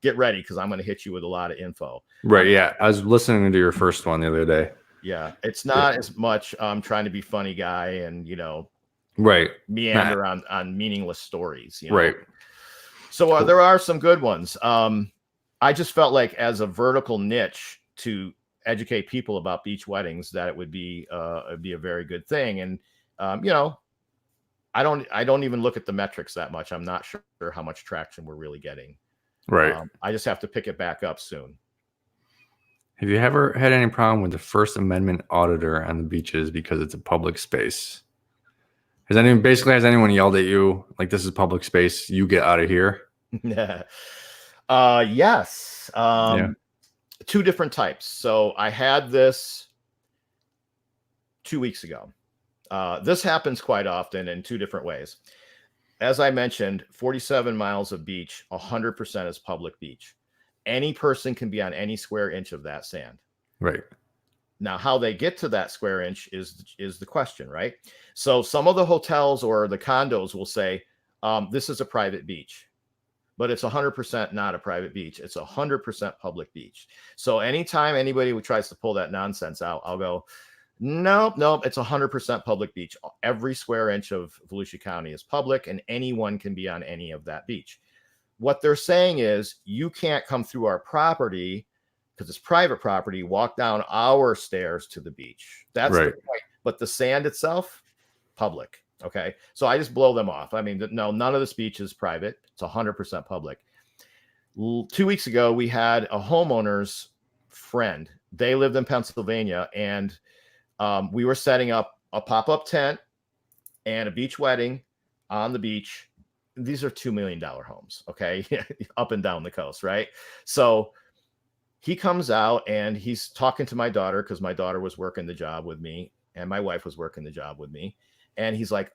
get ready, because I'm going to hit you with a lot of info. Right. Yeah. I was listening to your first one the other day. Yeah. It's not as much trying to be funny guy and, right. meander on meaningless stories. Right. So cool. There are some good ones. I just felt like, as a vertical niche to educate people about beach weddings, that it would be a very good thing. And I don't even look at the metrics that much. I'm not sure how much traction we're really getting. Right. I just have to pick it back up soon. Have you ever had any problem with the First Amendment auditor on the beaches because it's a public space? Has anyone yelled at you like, this is public space, you get out of here? Yes. Two different types. So I had this 2 weeks ago. This happens quite often in two different ways. As I mentioned, 47 miles of beach, 100% is public beach. Any person can be on any square inch of that sand. Right. Now, how they get to that square inch is the question, right? So some of the hotels or the condos will say, this is a private beach, but it's 100% not a private beach. It's 100% public beach. So anytime anybody who tries to pull that nonsense out, I'll go, nope, it's 100% public beach. Every square inch of Volusia County is public, and anyone can be on any of that beach. What they're saying is, you can't come through our property because it's private property, walk down our stairs to the beach. That's right. The point. But the sand itself, public. Okay. So I just blow them off. I mean, no, none of this beach is private. It's 100% public. 2 weeks ago, we had a homeowner's friend. They lived in Pennsylvania, and we were setting up a pop-up tent and a beach wedding on the beach. These are $2 million homes. Okay. Up and down the coast. Right. So he comes out and he's talking to my daughter, because my daughter was working the job with me and my wife was working the job with me. And he's like,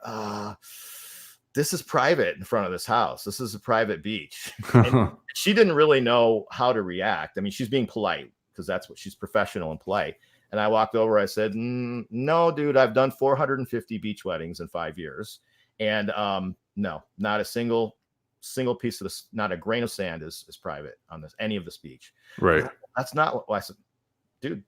this is private in front of this house. This is a private beach. And she didn't really know how to react. I mean, she's being polite because that's what she's professional and polite. And I walked over, I said, no, dude, I've done 450 beach weddings in 5 years. And no, not a single piece of this, not a grain of sand is private on this, any of this beach. Right. That's not what I said, dude.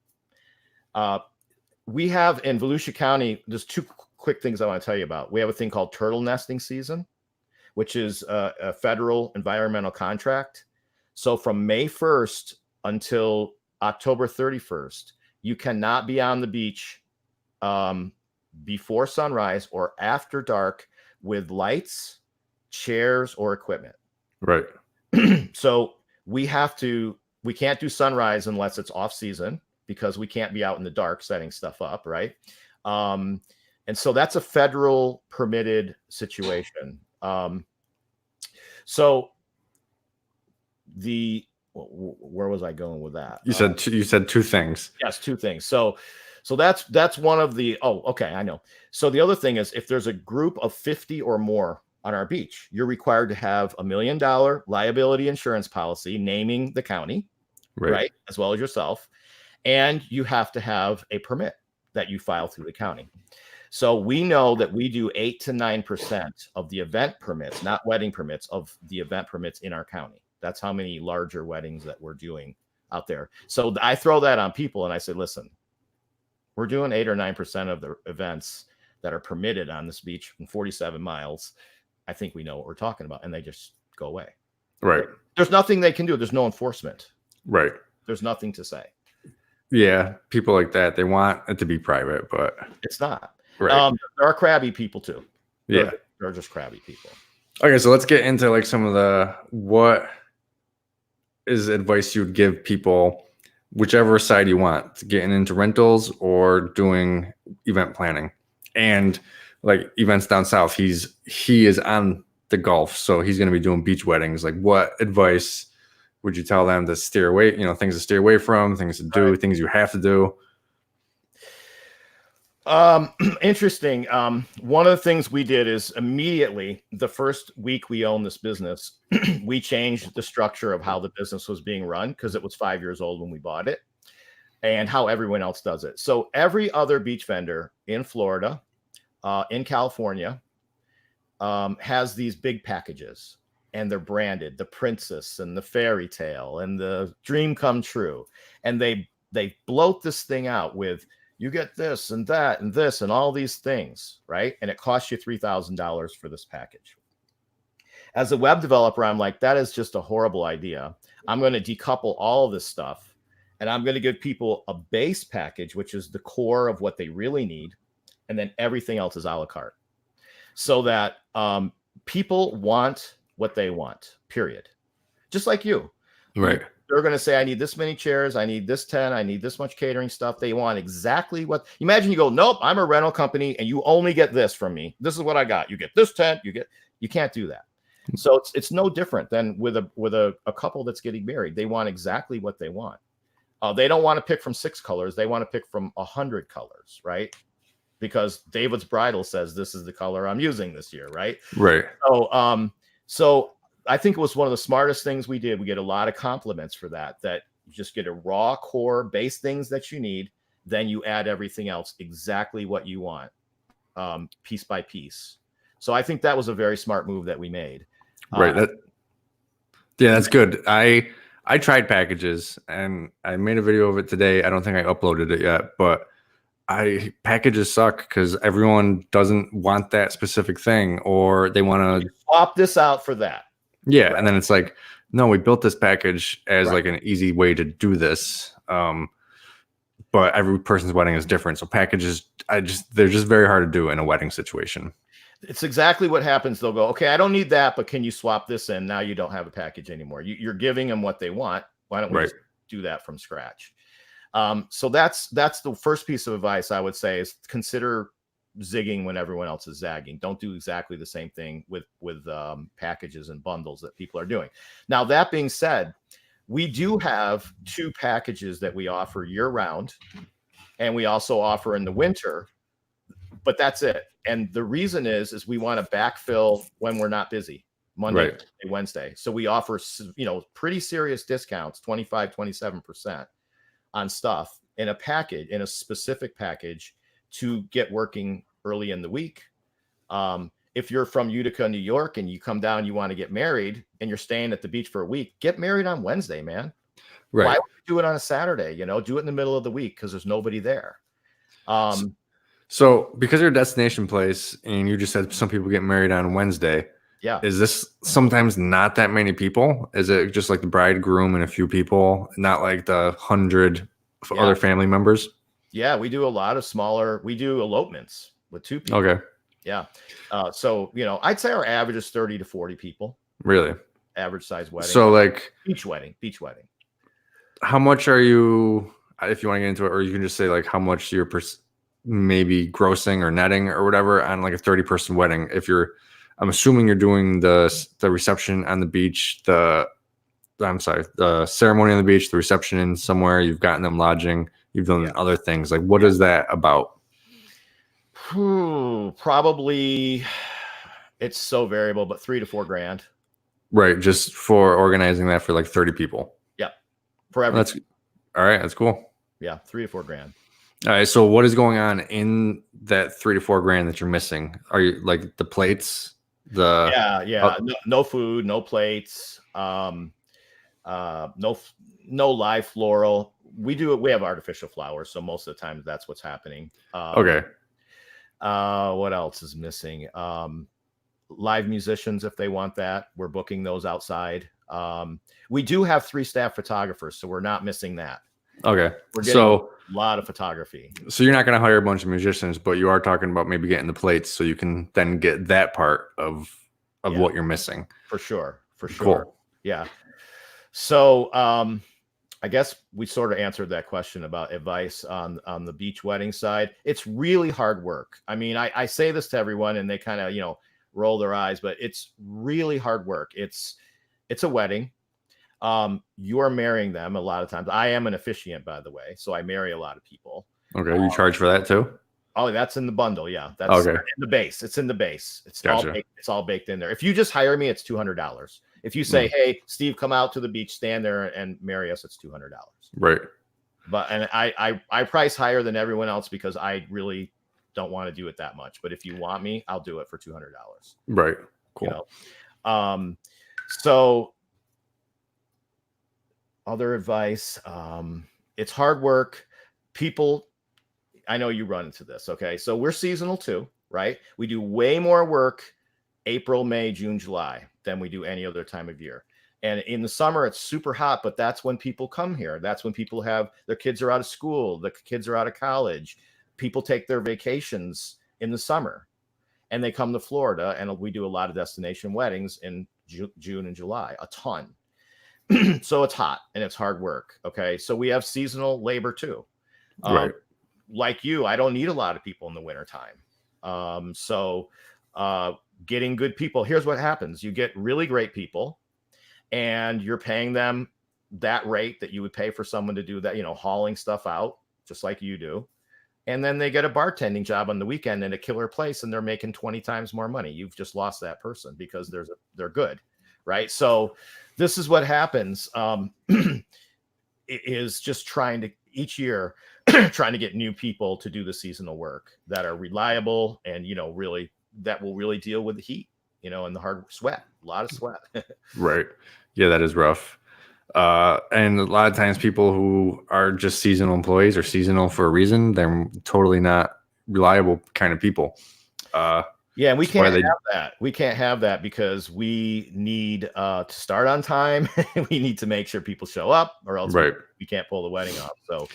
We have in Volusia County, there's two quick things I want to tell you about. We have a thing called turtle nesting season, which is a federal environmental contract. So from May 1st until October 31st, you cannot be on the beach before sunrise or after dark with lights, chairs, or equipment. Right. So we can't do sunrise unless it's off season, because we can't be out in the dark setting stuff up. Right. And so that's a federal permitted situation. So where was I going with that? You said two things. Yes, two things. So that's one of the, okay, I know. So the other thing is, if there's a group of 50 or more on our beach, you're required to have $1 million liability insurance policy naming the county, right? As well as yourself. And you have to have a permit that you file through the county. So we know that we do 8 to 9% of the event permits, not wedding permits, of the event permits in our county. That's how many larger weddings that we're doing out there. So I throw that on people and I say, listen, we're doing 8 or 9% of the events that are permitted on this beach in 47 miles. I think we know what we're talking about. And they just go away. Right. There's nothing they can do. There's no enforcement. Right. There's nothing to say. Yeah. People like that, they want it to be private, but it's not. Right. There are crabby people too. Yeah. They're just crabby people. Okay. So let's get into like some of what is advice you would give people, whichever side you want, getting into rentals or doing event planning. And like events down south, he is on the Gulf, so he's going to be doing beach weddings. Like, what advice would you tell them to steer away, things to steer away from, things to do, things you have to do? Interesting. One of the things we did is immediately the first week we owned this business, we changed the structure of how the business was being run because it was 5 years old when we bought it and how everyone else does it. So every other beach vendor in Florida, in California, has these big packages and they're branded the princess and the fairy tale and the dream come true. And they bloat this thing out with, you get this and that and this and all these things, right? And it costs you $3,000 for this package. As a web developer, I'm like, that is just a horrible idea. I'm going to decouple all of this stuff and I'm going to give people a base package, which is the core of what they really need. And then everything else is a la carte so that people want what they want, period. Just like you. Right. They're going to say, I need this many chairs. I need this 10. I need this much catering stuff. They want exactly what. Imagine you go, nope, I'm a rental company and you only get this from me. This is what I got. You get this tent. You can't do that. So it's no different than with a couple that's getting married. They want exactly what they want. They don't want to pick from 6 colors. They want to pick from 100 colors, right? Because David's Bridal says this is the color I'm using this year, right? Right. So I think it was one of the smartest things we did. We get a lot of compliments for that you just get a raw core base things that you need. Then you add everything else exactly what you want, piece by piece. So I think that was a very smart move that we made. Right. That's good. I tried packages and I made a video of it today. I don't think I uploaded it yet, but packages suck because everyone doesn't want that specific thing or they want to swap this out for that. Yeah. Right. And then it's like, no, we built this package as like an easy way to do this. But every person's wedding is different. So packages, they're just very hard to do in a wedding situation. It's exactly what happens. They'll go, okay, I don't need that, but can you swap this in? Now you don't have a package anymore. You're giving them what they want. Why don't we just do that from scratch? So that's the first piece of advice I would say is consider zigging when everyone else is zagging. Don't do exactly the same thing with packages and bundles that people are doing. Now, that being said, we do have 2 packages that we offer year round, and we also offer in the winter, but that's it. And the reason is we want to backfill when we're not busy, Monday, Wednesday. So we offer, pretty serious discounts, 25, 27% on stuff in a package, in a specific package to get working early in the week. If you're from Utica, New York, and you come down, you want to get married and you're staying at the beach for a week, get married on Wednesday, man. Right. Why would you do it on a Saturday? Do it in the middle of the week because there's nobody there. So because you're a destination place and you just said some people get married on Wednesday. Yeah. Is this sometimes not that many people? Is it just like the bride, groom, and a few people, not like the 100 other family members? Yeah, we do a lot of we do elopements with 2 people. Okay. Yeah. So, I'd say our average is 30 to 40 people. Really? Average size wedding. So like beach wedding. How much are you, if you want to get into it, or you can just say like how much you're maybe grossing or netting or whatever on like a 30-person wedding. I'm assuming you're doing the reception on the beach, the ceremony on the beach, the reception in somewhere, you've gotten them lodging, you've done other things. Like, what is that about? Probably it's so variable, but $3,000 to $4,000. Right. Just for organizing that for like 30 people. Yeah. For everything. All right. That's cool. Yeah. $3,000 to $4,000. All right. So what is going on in that $3,000 to $4,000 that you're missing? Are you like the plates? No food, no plates, no live floral. We have artificial flowers, so most of the time that's what's happening. Okay. What else is missing? Live musicians, if they want that, we're booking those outside. We do have 3 staff photographers, so we're not missing that. Okay. We're getting a lot of photography. So you're not going to hire a bunch of musicians, but you are talking about maybe getting the plates so you can then get that part of what you're missing. For sure. Cool. Yeah. So I guess we sort of answered that question about advice on the beach wedding side. It's really hard work. I mean, I say this to everyone and they kind of, roll their eyes, but it's really hard work. It's a wedding. You are marrying them a lot of times. I am an officiant, by the way, so I marry a lot of people. Okay, you charge for that too? Oh, that's in the bundle. Yeah, that's Okay. in the base. It's in the base. Gotcha. It's all baked in there. If you just hire me, it's $200. If you say, "Hey, Steve, come out to the beach, stand there and marry us," it's $200. Right. But and I price higher than everyone else because I really don't want to do it that much. But if you want me, I'll do it for $200. Right. Cool. You know? So other advice, it's hard work. People, I know you run into this. Okay. So we're seasonal too, right? We do way more work April, May, June, July than we do any other time of year. And in the summer, it's super hot, but that's when people come here. That's when people have their kids are out of school, the kids are out of college. People take their vacations in the summer and they come to Florida, and we do a lot of destination weddings in June and July, a ton. So it's hot and it's hard work. Okay. So we have seasonal labor too. Right. Like you, I don't need a lot of people in the wintertime. Getting good people, here's what happens. You get really great people and you're paying them that rate that you would pay for someone to do that, hauling stuff out, just like you do. And then they get a bartending job on the weekend in a killer place and they're making 20 times more money. You've just lost that person because they're good. Right. So this is what happens. It is just trying to each year, trying to get new people to do the seasonal work that are reliable and, really that will really deal with the heat, and the hard sweat, a lot of sweat. Right. Yeah, that is rough. And a lot of times people who are just seasonal employees or seasonal for a reason, they're totally not reliable kind of people. Yeah, and we can't have that. We can't have that because we need to start on time. We need to make sure people show up, or else we can't pull the wedding off. So,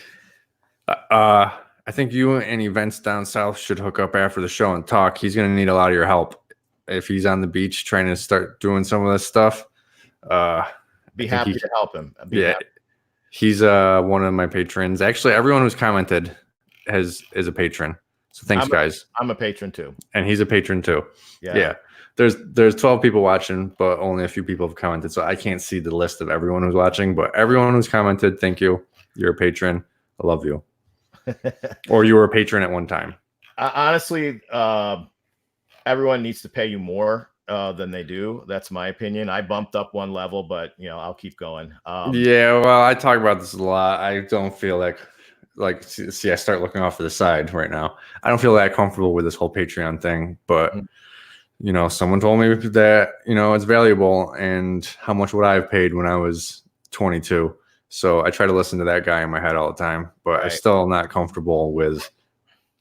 I think you and Events Down South should hook up after the show and talk. He's going to need a lot of your help if he's on the beach trying to start doing some of this stuff. Be happy to help him. Happy. He's one of my patrons. Actually, everyone who's commented is a patron. So thanks, guys. I'm a patron too. And he's a patron too. Yeah. There's 12 people watching, but only a few people have commented. So I can't see the list of everyone who's watching, but everyone who's commented, thank you. You're a patron. I love you. Or you were a patron at one time. Honestly, everyone needs to pay you more than they do. That's my opinion. I bumped up one level, but I'll keep going. Yeah, well, I talk about this a lot. I don't feel like see, I start looking off to the side right now. I don't feel that comfortable with this whole Patreon thing, but someone told me that it's valuable, and how much would I have paid when I was 22? So I try to listen to that guy in my head all the time, but I'm still not comfortable with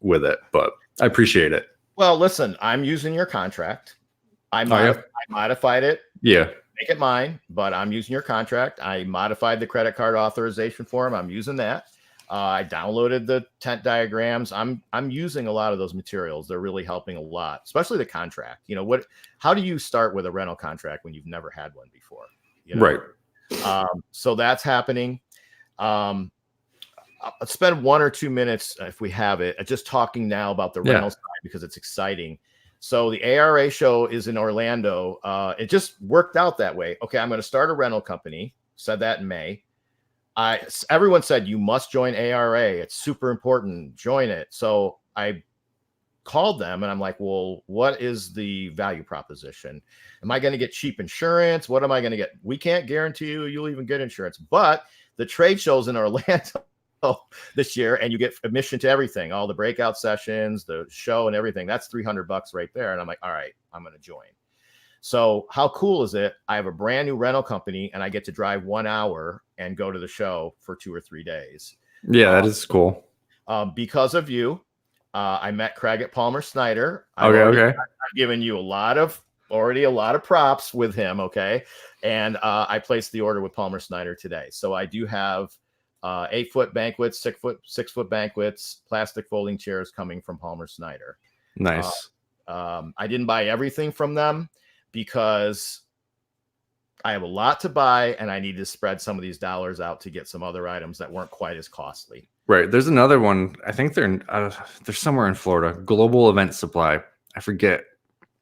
it. But I appreciate it. Well, listen, I'm using your contract. I modified it. Yeah. Make it mine, but I'm using your contract. I modified the credit card authorization form. I'm using that. I downloaded the tent diagrams. I'm using a lot of those materials. They're really helping a lot, especially the contract. How do you start with a rental contract when you've never had one before? Right. So that's happening. I'll spend 1 or 2 minutes, if we have it, just talking now about the rental side because it's exciting. So the ARA show is in Orlando. It just worked out that way. Okay, I'm going to start a rental company. Said that in May. Everyone said you must join ARA. It's super important. Join it. So I called them and I'm like, well, what is the value proposition? Am I going to get cheap insurance? What am I going to get? We can't guarantee you'll even get insurance, but the trade show's in Orlando this year and you get admission to everything, all the breakout sessions, the show and everything. That's $300 right there. And I'm like, all right, I'm going to join. So how cool is it? I have a brand new rental company and I get to drive 1 hour and go to the show for 2 or 3 days. Yeah, that is cool. Because of you, I met Craig at Palmer Snyder. Okay. I've given you already a lot of props with him. Okay. And I placed the order with Palmer Snyder today. So I do have 8-foot banquets, 6-foot banquets, plastic folding chairs coming from Palmer Snyder. Nice. I didn't buy everything from them because I have a lot to buy and I need to spread some of these dollars out to get some other items that weren't quite as costly. Right. There's another one. I think they're somewhere in Florida. Global Event Supply. I forget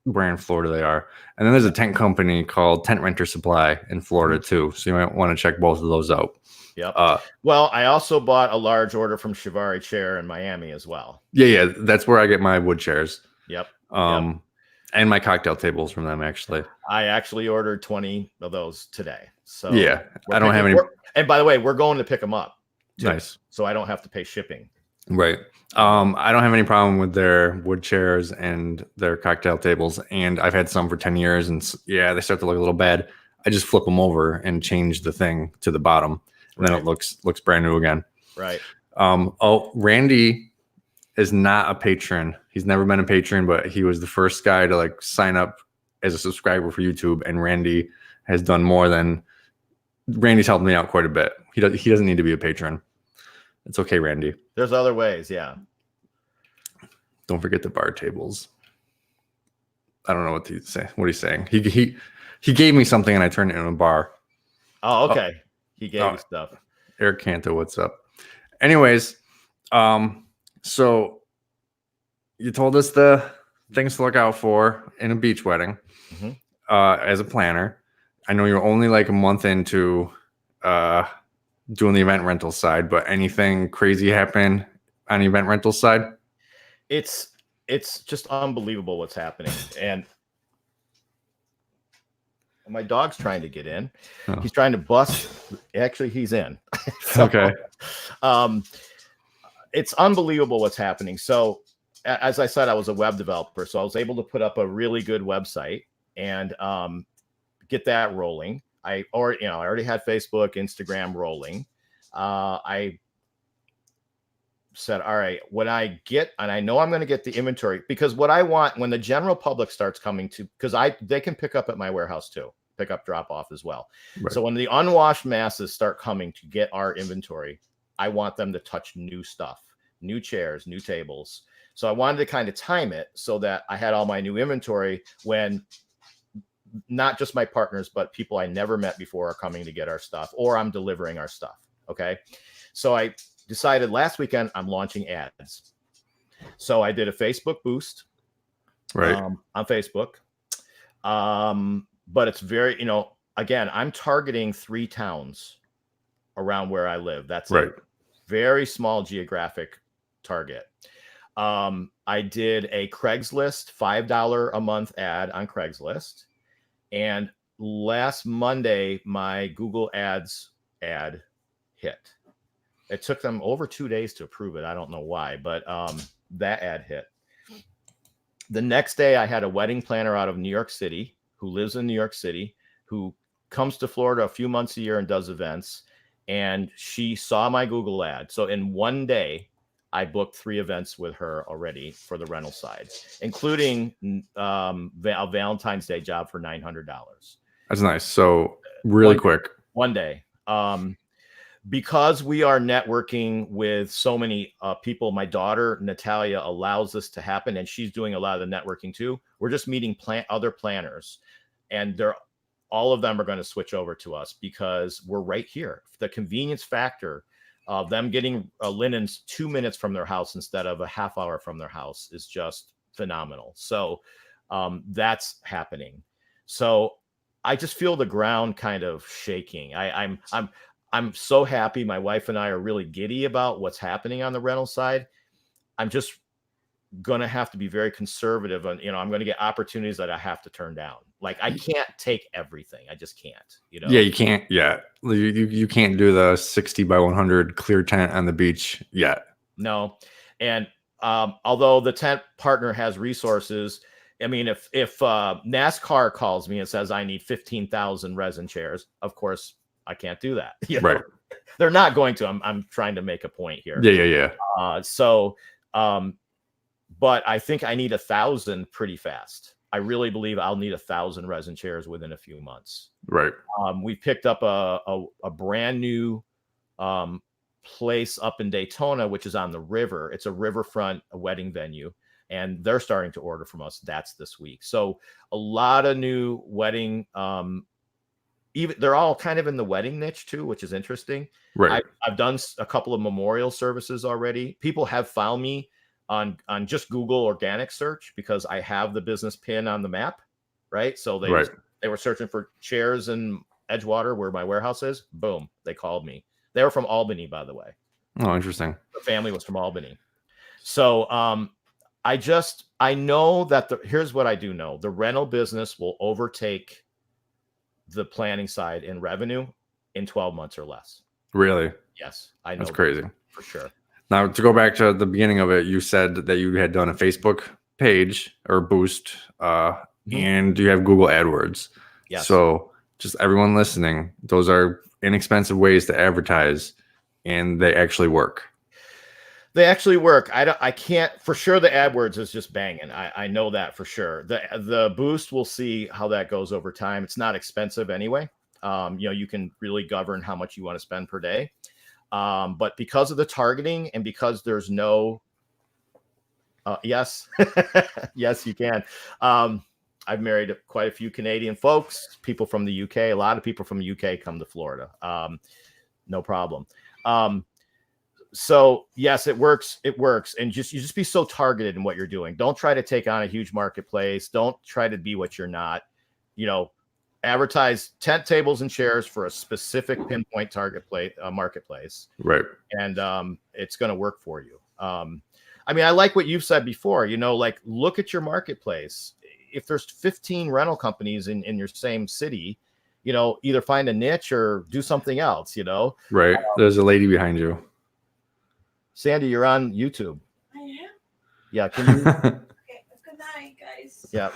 where in Florida they are. And then there's a tent company called Tent Renter Supply in Florida too. So you might want to check both of those out. Yep. Well, I also bought a large order from Shivari Chair in Miami as well. Yeah, that's where I get my wood chairs. Yep. And my cocktail tables from them, actually. I actually ordered 20 of those today. So yeah, I don't have any. And by the way, we're going to pick them up too, nice. So I don't have to pay shipping. Right. I don't have any problem with their wood chairs and their cocktail tables. And I've had some for 10 years. And they start to look a little bad. I just flip them over and change the thing to the bottom. And then it looks brand new again. Right. Randy is not a patron. He's never been a patron, but he was the first guy to like sign up as a subscriber for YouTube. And Randy has done more than Randy's helped me out quite a bit. He doesn't need to be a patron. It's okay, Randy. There's other ways. Yeah. Don't forget the bar tables. I don't know what he's saying. What he's saying. He gave me something and I turned it into a bar. Oh, okay. He gave you stuff. Eric Canto, what's up? Anyways, so you told us the things to look out for in a beach wedding. As a planner. I know you're only like a month into doing the event rental side, but anything crazy happen on the event rental side? It's just unbelievable what's happening. And my dog's trying to get in. He's trying to bust. Actually, he's in. So, okay. It's unbelievable what's happening. So as I said, I was a web developer, so I was able to put up a really good website and get that rolling. I already had Facebook, Instagram rolling. I said, all right, when I get, and I know I'm going to get the inventory, because what I want when the general public starts coming to, because they can pick up at my warehouse too, pick up, drop off as well. Right. So when the unwashed masses start coming to get our inventory, I want them to touch new stuff, new chairs, new tables. So I wanted to kind of time it so that I had all my new inventory when not just my partners, but people I never met before are coming to get our stuff, or I'm delivering our stuff. Okay. So I decided last weekend I'm launching ads. So I did a Facebook boost on Facebook. But it's very, again, I'm targeting 3 towns around where I live. That's a very small geographic target. I did a Craigslist $5 a month ad on Craigslist. And last Monday, my Google Ads ad hit. It took them over 2 days to approve it. I don't know why, but that ad hit. The next day, I had a wedding planner out of New York City who lives in New York City, who comes to Florida a few months a year and does events. And she saw my Google ad. So in one day, I booked 3 events with her already for the rental side, including a Valentine's Day job for $900. That's nice. So really quick. One day. Because we are networking with so many people, my daughter, Natalia, allows this to happen. And she's doing a lot of the networking too. We're just meeting other planners. And all of them are going to switch over to us because we're right here. The convenience factor of them getting linens 2 minutes from their house instead of a half hour from their house is just phenomenal. So that's happening. So I just feel the ground kind of shaking. I'm so happy. My wife and I are really giddy about what's happening on the rental side. I'm just going to have to be very conservative. And, I'm going to get opportunities that I have to turn down. Like I can't take everything. I just can't, Yeah, you can't. Yeah. You can't do the 60 by 100 clear tent on the beach yet. No. And although the tent partner has resources, I mean, if NASCAR calls me and says I need 15,000 resin chairs, of course I can't do that. Right. They're not going to. I'm trying to make a point here. Yeah. But I think I need 1,000 pretty fast. I really believe I'll need 1,000 resin chairs within a few months. Right. We picked up a brand new place up in Daytona, which is on the river. It's a riverfront wedding venue, and they're starting to order from us. That's this week. So a lot of new wedding. Even they're all kind of in the wedding niche too, which is interesting. Right. I've done a couple of memorial services already. People have found me on just Google organic search because I have the business pin on the map. Right. So they were searching for chairs in Edgewater where my warehouse is. Boom. They called me. They were from Albany, by the way. Oh, interesting. The family was from Albany. So I know that here's what I do know. The rental business will overtake the planning side in revenue in 12 months or less. Really? Yes, I know. That's crazy. For sure. Now, to go back to the beginning of it, you said that you had done a Facebook page or boost, and you have Google AdWords. Yes. So just everyone listening, those are inexpensive ways to advertise, and they actually work. They actually work. I can't for sure. The AdWords is just banging. I know that for sure. The boost, we'll see how that goes over time. It's not expensive anyway. You can really govern how much you want to spend per day. But because of the targeting and because there's no, yes, yes, you can. I've married quite a few Canadian folks, people from the UK. A lot of people from the UK come to Florida. No problem. So yes, it works. It works. And you just be so targeted in what you're doing. Don't try to take on a huge marketplace. Don't try to be what you're not. Advertise tent tables and chairs for a specific pinpoint target marketplace. Right. And it's going to work for you. I like what you've said before, look at your marketplace. If there's 15 rental companies in your same city, either find a niche or do something else, Right. There's a lady behind you. Sandy, you're on YouTube. I am. Yeah. Can you? Okay. Good night, guys. Yeah.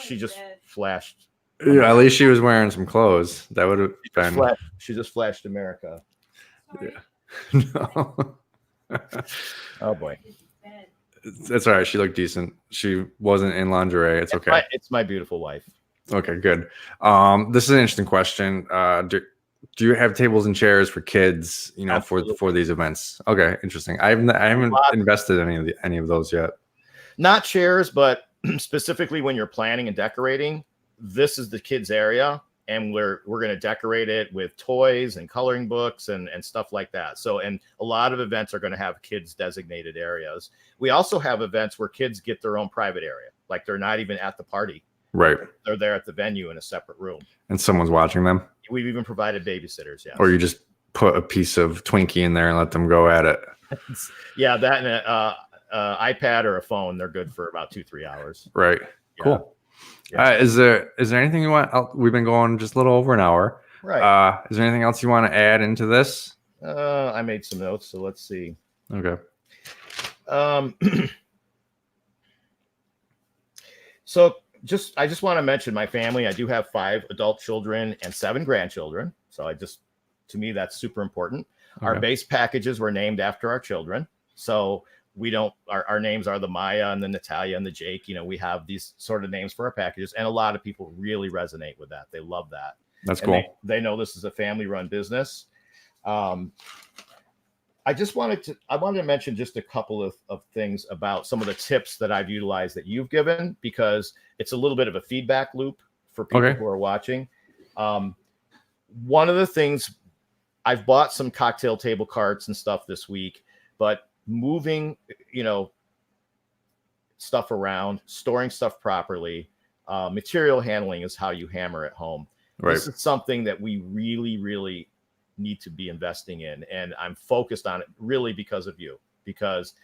She just flashed. Yeah, at least she was wearing some clothes. That would have been. She just flashed America. Sorry. Yeah. No. Oh boy. That's all right. She looked decent. She wasn't in lingerie. It's okay. It's my beautiful wife. Okay, good. This is an interesting question. Do you have tables and chairs for kids? For these events? Okay, interesting. I haven't invested in any of those yet. Not chairs, but specifically when you're planning and decorating, this is the kids area, and we're going to decorate it with toys and coloring books and stuff like that. So, and a lot of events are going to have kids designated areas. We also have events where kids get their own private area, like they're not even at the party. Right. They're there at the venue in a separate room. And someone's watching them. We've even provided babysitters. Yeah. Or you just put a piece of Twinkie in there and let them go at it. Yeah, that and an iPad or a phone, they're good for about 2-3 hours. Right. Yeah. Cool. Yeah. Is there anything you want? We've been going just a little over an hour. Right. Is there anything else you want to add into this? I made some notes, so let's see. Okay. So I just want to mention my family. I do have 5 adult children and 7 grandchildren. So to me, that's super important. Okay. Our base packages were named after our children. So we don't, our names are the Maya and the Natalia and the Jake. We have these sort of names for our packages. And a lot of people really resonate with that. They love that. That's cool. They know this is a family run business. I wanted to mention just a couple of things about some of the tips that I've utilized that you've given, because it's a little bit of a feedback loop for people who are watching. One of the things, I've bought some cocktail table carts and stuff this week, but moving, stuff around, storing stuff properly, material handling is how you hammer at home. Right. This is something that we really, really need to be investing in, and I'm focused on it really because of you, because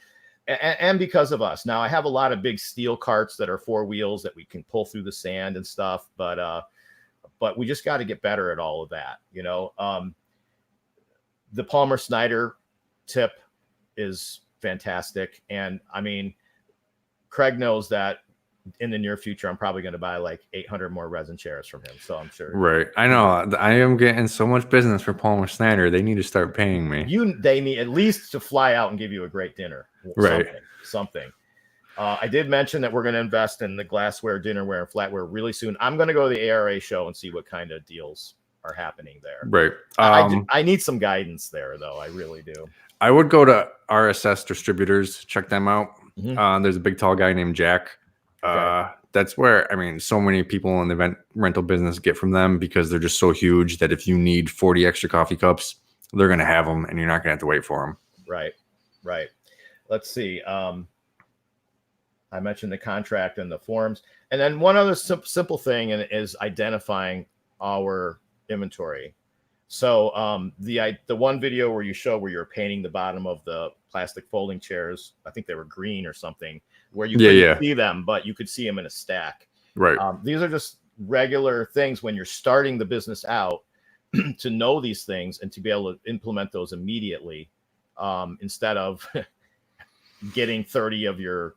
of us. Now I have a lot of big steel carts that are 4 wheels that we can pull through the sand and stuff, but we just got to get better at all of that. The Palmer Snyder tip is fantastic, and Craig knows that in the near future, I'm probably going to buy like 800 more resin chairs from him. So I'm sure. Right. I know. I am getting so much business for Palmer Snyder. They need to start paying me. They need at least to fly out and give you a great dinner. Right. Something. I did mention that we're going to invest in the glassware, dinnerware, and flatware really soon. I'm going to go to the ARA show and see what kind of deals are happening there. Right. I need some guidance there, though. I really do. I would go to RSS Distributors. Check them out. Mm-hmm. There's a big tall guy named Jack. That's where, so many people in the event rental business get from them, because they're just so huge that if you need 40 extra coffee cups, they're going to have them and you're not going to have to wait for them. Right. Let's see. I mentioned the contract and the forms. And then one other simple thing is identifying our inventory. So the one video where you show where you're painting the bottom of the plastic folding chairs, I think they were green or something, where you couldn't see them, but you could see them in a stack. Right. These are just regular things when you're starting the business out to know these things and to be able to implement those immediately, instead of getting 30 of your,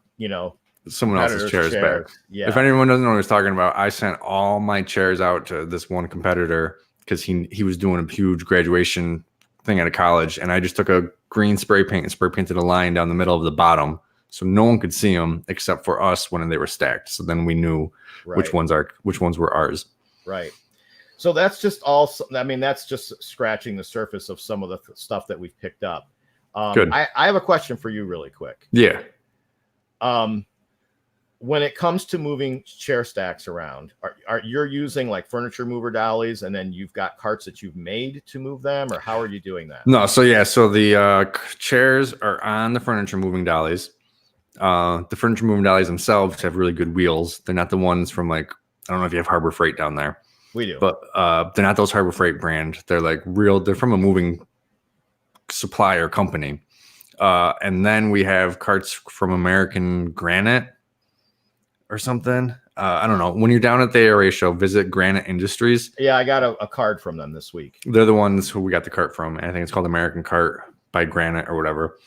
someone else's chairs back. Yeah. If anyone doesn't know what he's talking about, I sent all my chairs out to this one competitor because he was doing a huge graduation thing at a college, and I just took a green spray paint and spray painted a line down the middle of the bottom so no one could see them except for us when they were stacked. So then we knew which ones were ours. Right. So that's just that's just scratching the surface of some of the stuff that we've picked up. Good. I have a question for you really quick. Yeah. When it comes to moving chair stacks around, are you're using like furniture mover dollies, and then you've got carts that you've made to move them, or how are you doing that? No. So the chairs are on the furniture moving dollies. The furniture moving dollies themselves have really good wheels. They're not the ones from I don't know if you have Harbor Freight down there. We do. But they're not those Harbor Freight brand. They're they're from a moving supplier company. And then we have carts from American Granite or something. I don't know. When you're down at the ARA show, visit Granite Industries. Yeah, I got a card from them this week. They're the ones who we got the cart from. I think it's called American Cart by Granite or whatever.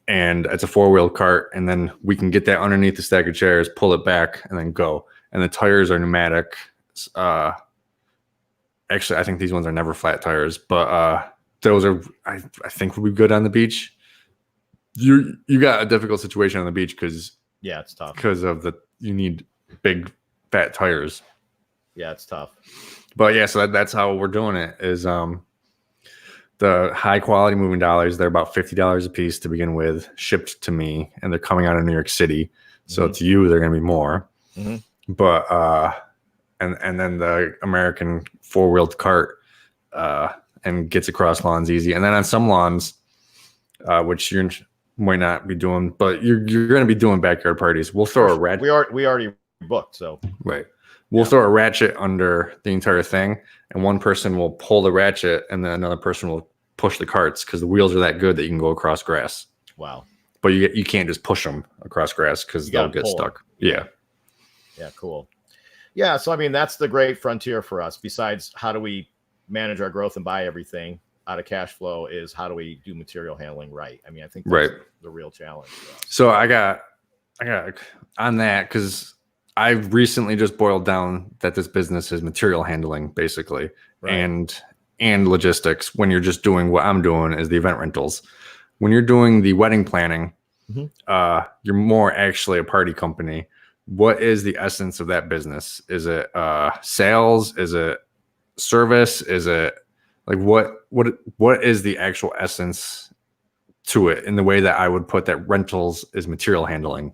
And it's a 4-wheel cart. And then we can get that underneath the stack of chairs, pull it back, and then go. And the tires are pneumatic. Actually, I think these ones are never flat tires, but those are, I think, would be good on the beach. You got a difficult situation on the beach because it's tough because of you need big fat tires. Yeah, it's tough. But yeah, so that's how we're doing it. Is the high quality moving dollies? They're about $50 a piece to begin with, shipped to me, and they're coming out of New York City. So to you, they're going to be more. Mm-hmm. But and then the American 4-wheeled cart and gets across lawns easy. And then on some lawns, which you might not be doing, but you're going to be doing backyard parties. We'll throw a ratchet. We already booked, so right. We'll throw a ratchet under the entire thing, and one person will pull the ratchet, and then another person will push the carts because the wheels are that good that you can go across grass. Wow. But you can't just push them across grass because they'll get stuck. Yeah. Yeah, cool. Yeah, so that's the great frontier for us. Besides, how do we manage our growth and buy everything out of cash flow, is how do we do material handling right? I think that's the real challenge for us. So I got on that because I've recently just boiled down that this business is material handling basically, and logistics. When you're just doing what I'm doing is the event rentals. When you're doing the wedding planning, you're more actually a party company. What is the essence of that business? Is it sales? Is it service? Is it what is the actual essence to it, in the way that I would put that rentals is material handling?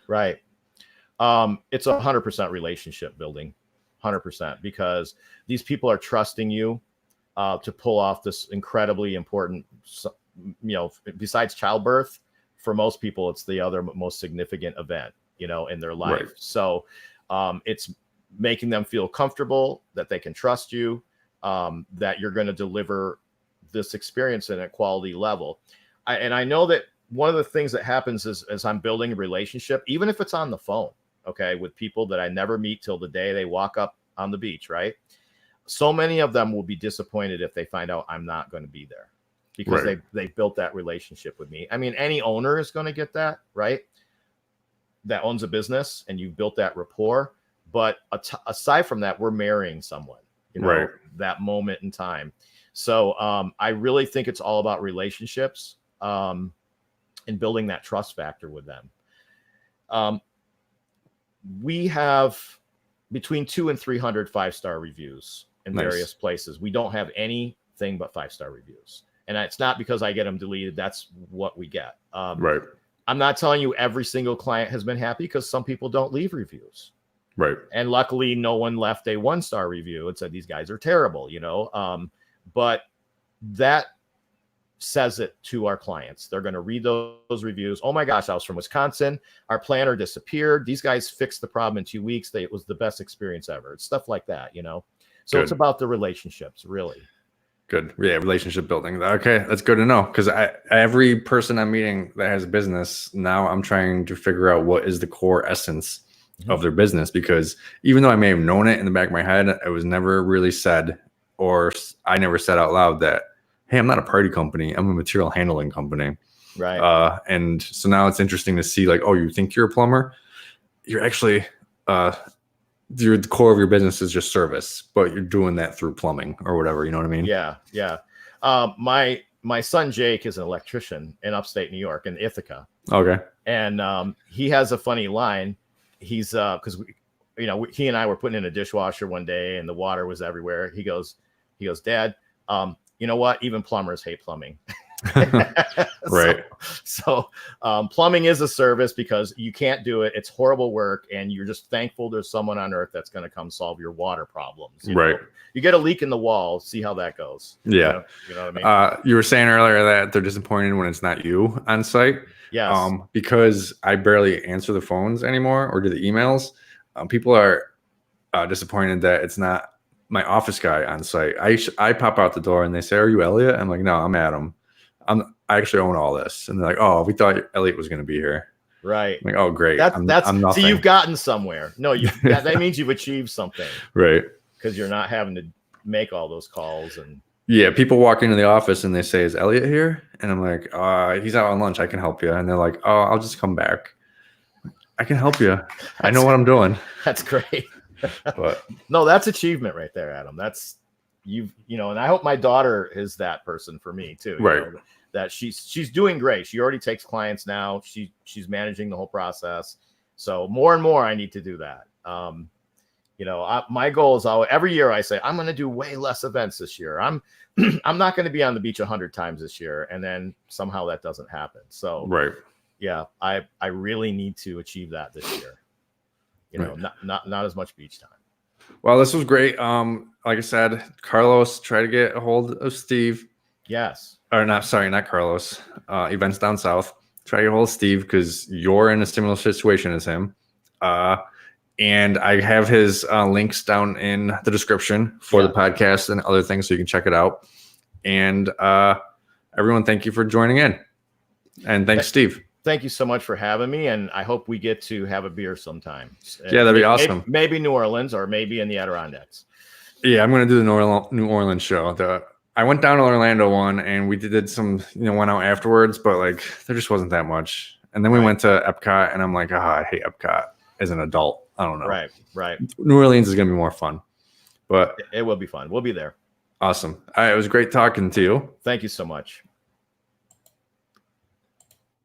Right. It's 100% relationship building, 100%, because these people are trusting you to pull off this incredibly important, besides childbirth, for most people, it's the other most significant event, in their life. Right. So it's making them feel comfortable, that they can trust you, that you're going to deliver this experience at a quality level. I know that one of the things that happens is, as I'm building a relationship, even if it's on the phone, with people that I never meet till the day they walk up on the beach, right? So many of them will be disappointed if they find out I'm not going to be there, because they built that relationship with me. Any owner is going to get that, right? That owns a business, and you've built that rapport. But aside from that, we're marrying someone, that moment in time. So I really think it's all about relationships and building that trust factor with them. We have between 200 and 300 5-star reviews in various places. We don't have anything but 5-star reviews. And it's not because I get them deleted. That's what we get. Right. I'm not telling you every single client has been happy, because some people don't leave reviews. Right. And luckily, no one left a 1-star review and said these guys are terrible, but that says it to our clients. They're going to read those reviews. Oh my gosh, I was from Wisconsin. Our planner disappeared. These guys fixed the problem in 2 weeks. It was the best experience ever. It's stuff like that, So It's about the relationships, really. Good. Yeah, relationship building. Okay, that's good to know. Because every person I'm meeting that has a business now, I'm trying to figure out what is the core essence of their business. Because even though I may have known it in the back of my head, it was never really said, or I never said out loud that, hey, I'm not a party company. I'm a material handling company. Right. And so now it's interesting to see, like, oh, you think you're a plumber? You're actually the core of your business is just service, but you're doing that through plumbing or whatever. You know what I mean? Yeah. Yeah. My son Jake is an electrician in upstate New York in Ithaca. Okay. And he has a funny line. He's because he and I were putting in a dishwasher one day and the water was everywhere. He goes, Dad, you know what? Even plumbers hate plumbing. Right. So plumbing is a service because you can't do it. It's horrible work. And you're just thankful there's someone on earth that's going to come solve your water problems. Right. You get a leak in the wall, see how that goes. Yeah. You know what I mean? You were saying earlier that they're disappointed when it's not you on site. Yes. Because I barely answer the phones anymore or do the emails. People are disappointed that it's not my office guy on site. I pop out the door and they say, "Are you Elliot?" I'm like, "No, I'm Adam. I actually own all this." And they're like, "Oh, we thought Elliot was going to be here." Right. I'm like, "Oh, great." I'm nothing. See, you've gotten somewhere. No, that means you've achieved something. Right. Because you're not having to make all those calls. And yeah, people walk into the office and they say, "Is Elliot here?" And I'm like, "He's out on lunch. I can help you." And they're like, "Oh, I'll just come back. I can help you. I know what I'm doing." That's great. But no, that's achievement right there, Adam. That's and I hope my daughter is that person for me too. Right. That she's doing great. She already takes clients now. She's managing the whole process. So more and more I need to do that. My goal is always, every year I say, I'm going to do way less events this year. I'm not going to be on the beach 100 times this year. And then somehow that doesn't happen. So right. Yeah, I really need to achieve that this year. Right. Not as much beach time. Well, this was great. Like I said, Carlos, try to get a hold of Steve. Yes. Or not Carlos. Events Down South. Try to get a hold of Steve because you're in a similar situation as him. And I have his links down in the description for the podcast and other things, so you can check it out. And everyone, thank you for joining in. And thanks, Steve. Thank you so much for having me, and I hope we get to have a beer sometime. Yeah, that'd be awesome. Maybe New Orleans or maybe in the Adirondacks. Yeah, I'm going to do the New Orleans show. I went down to Orlando one, and we did some, went out afterwards, but like there just wasn't that much. And then we went to Epcot, and I'm like, I hate Epcot as an adult. I don't know. Right. New Orleans is going to be more fun, but it will be fun. We'll be there. Awesome. All right, it was great talking to you. Thank you so much.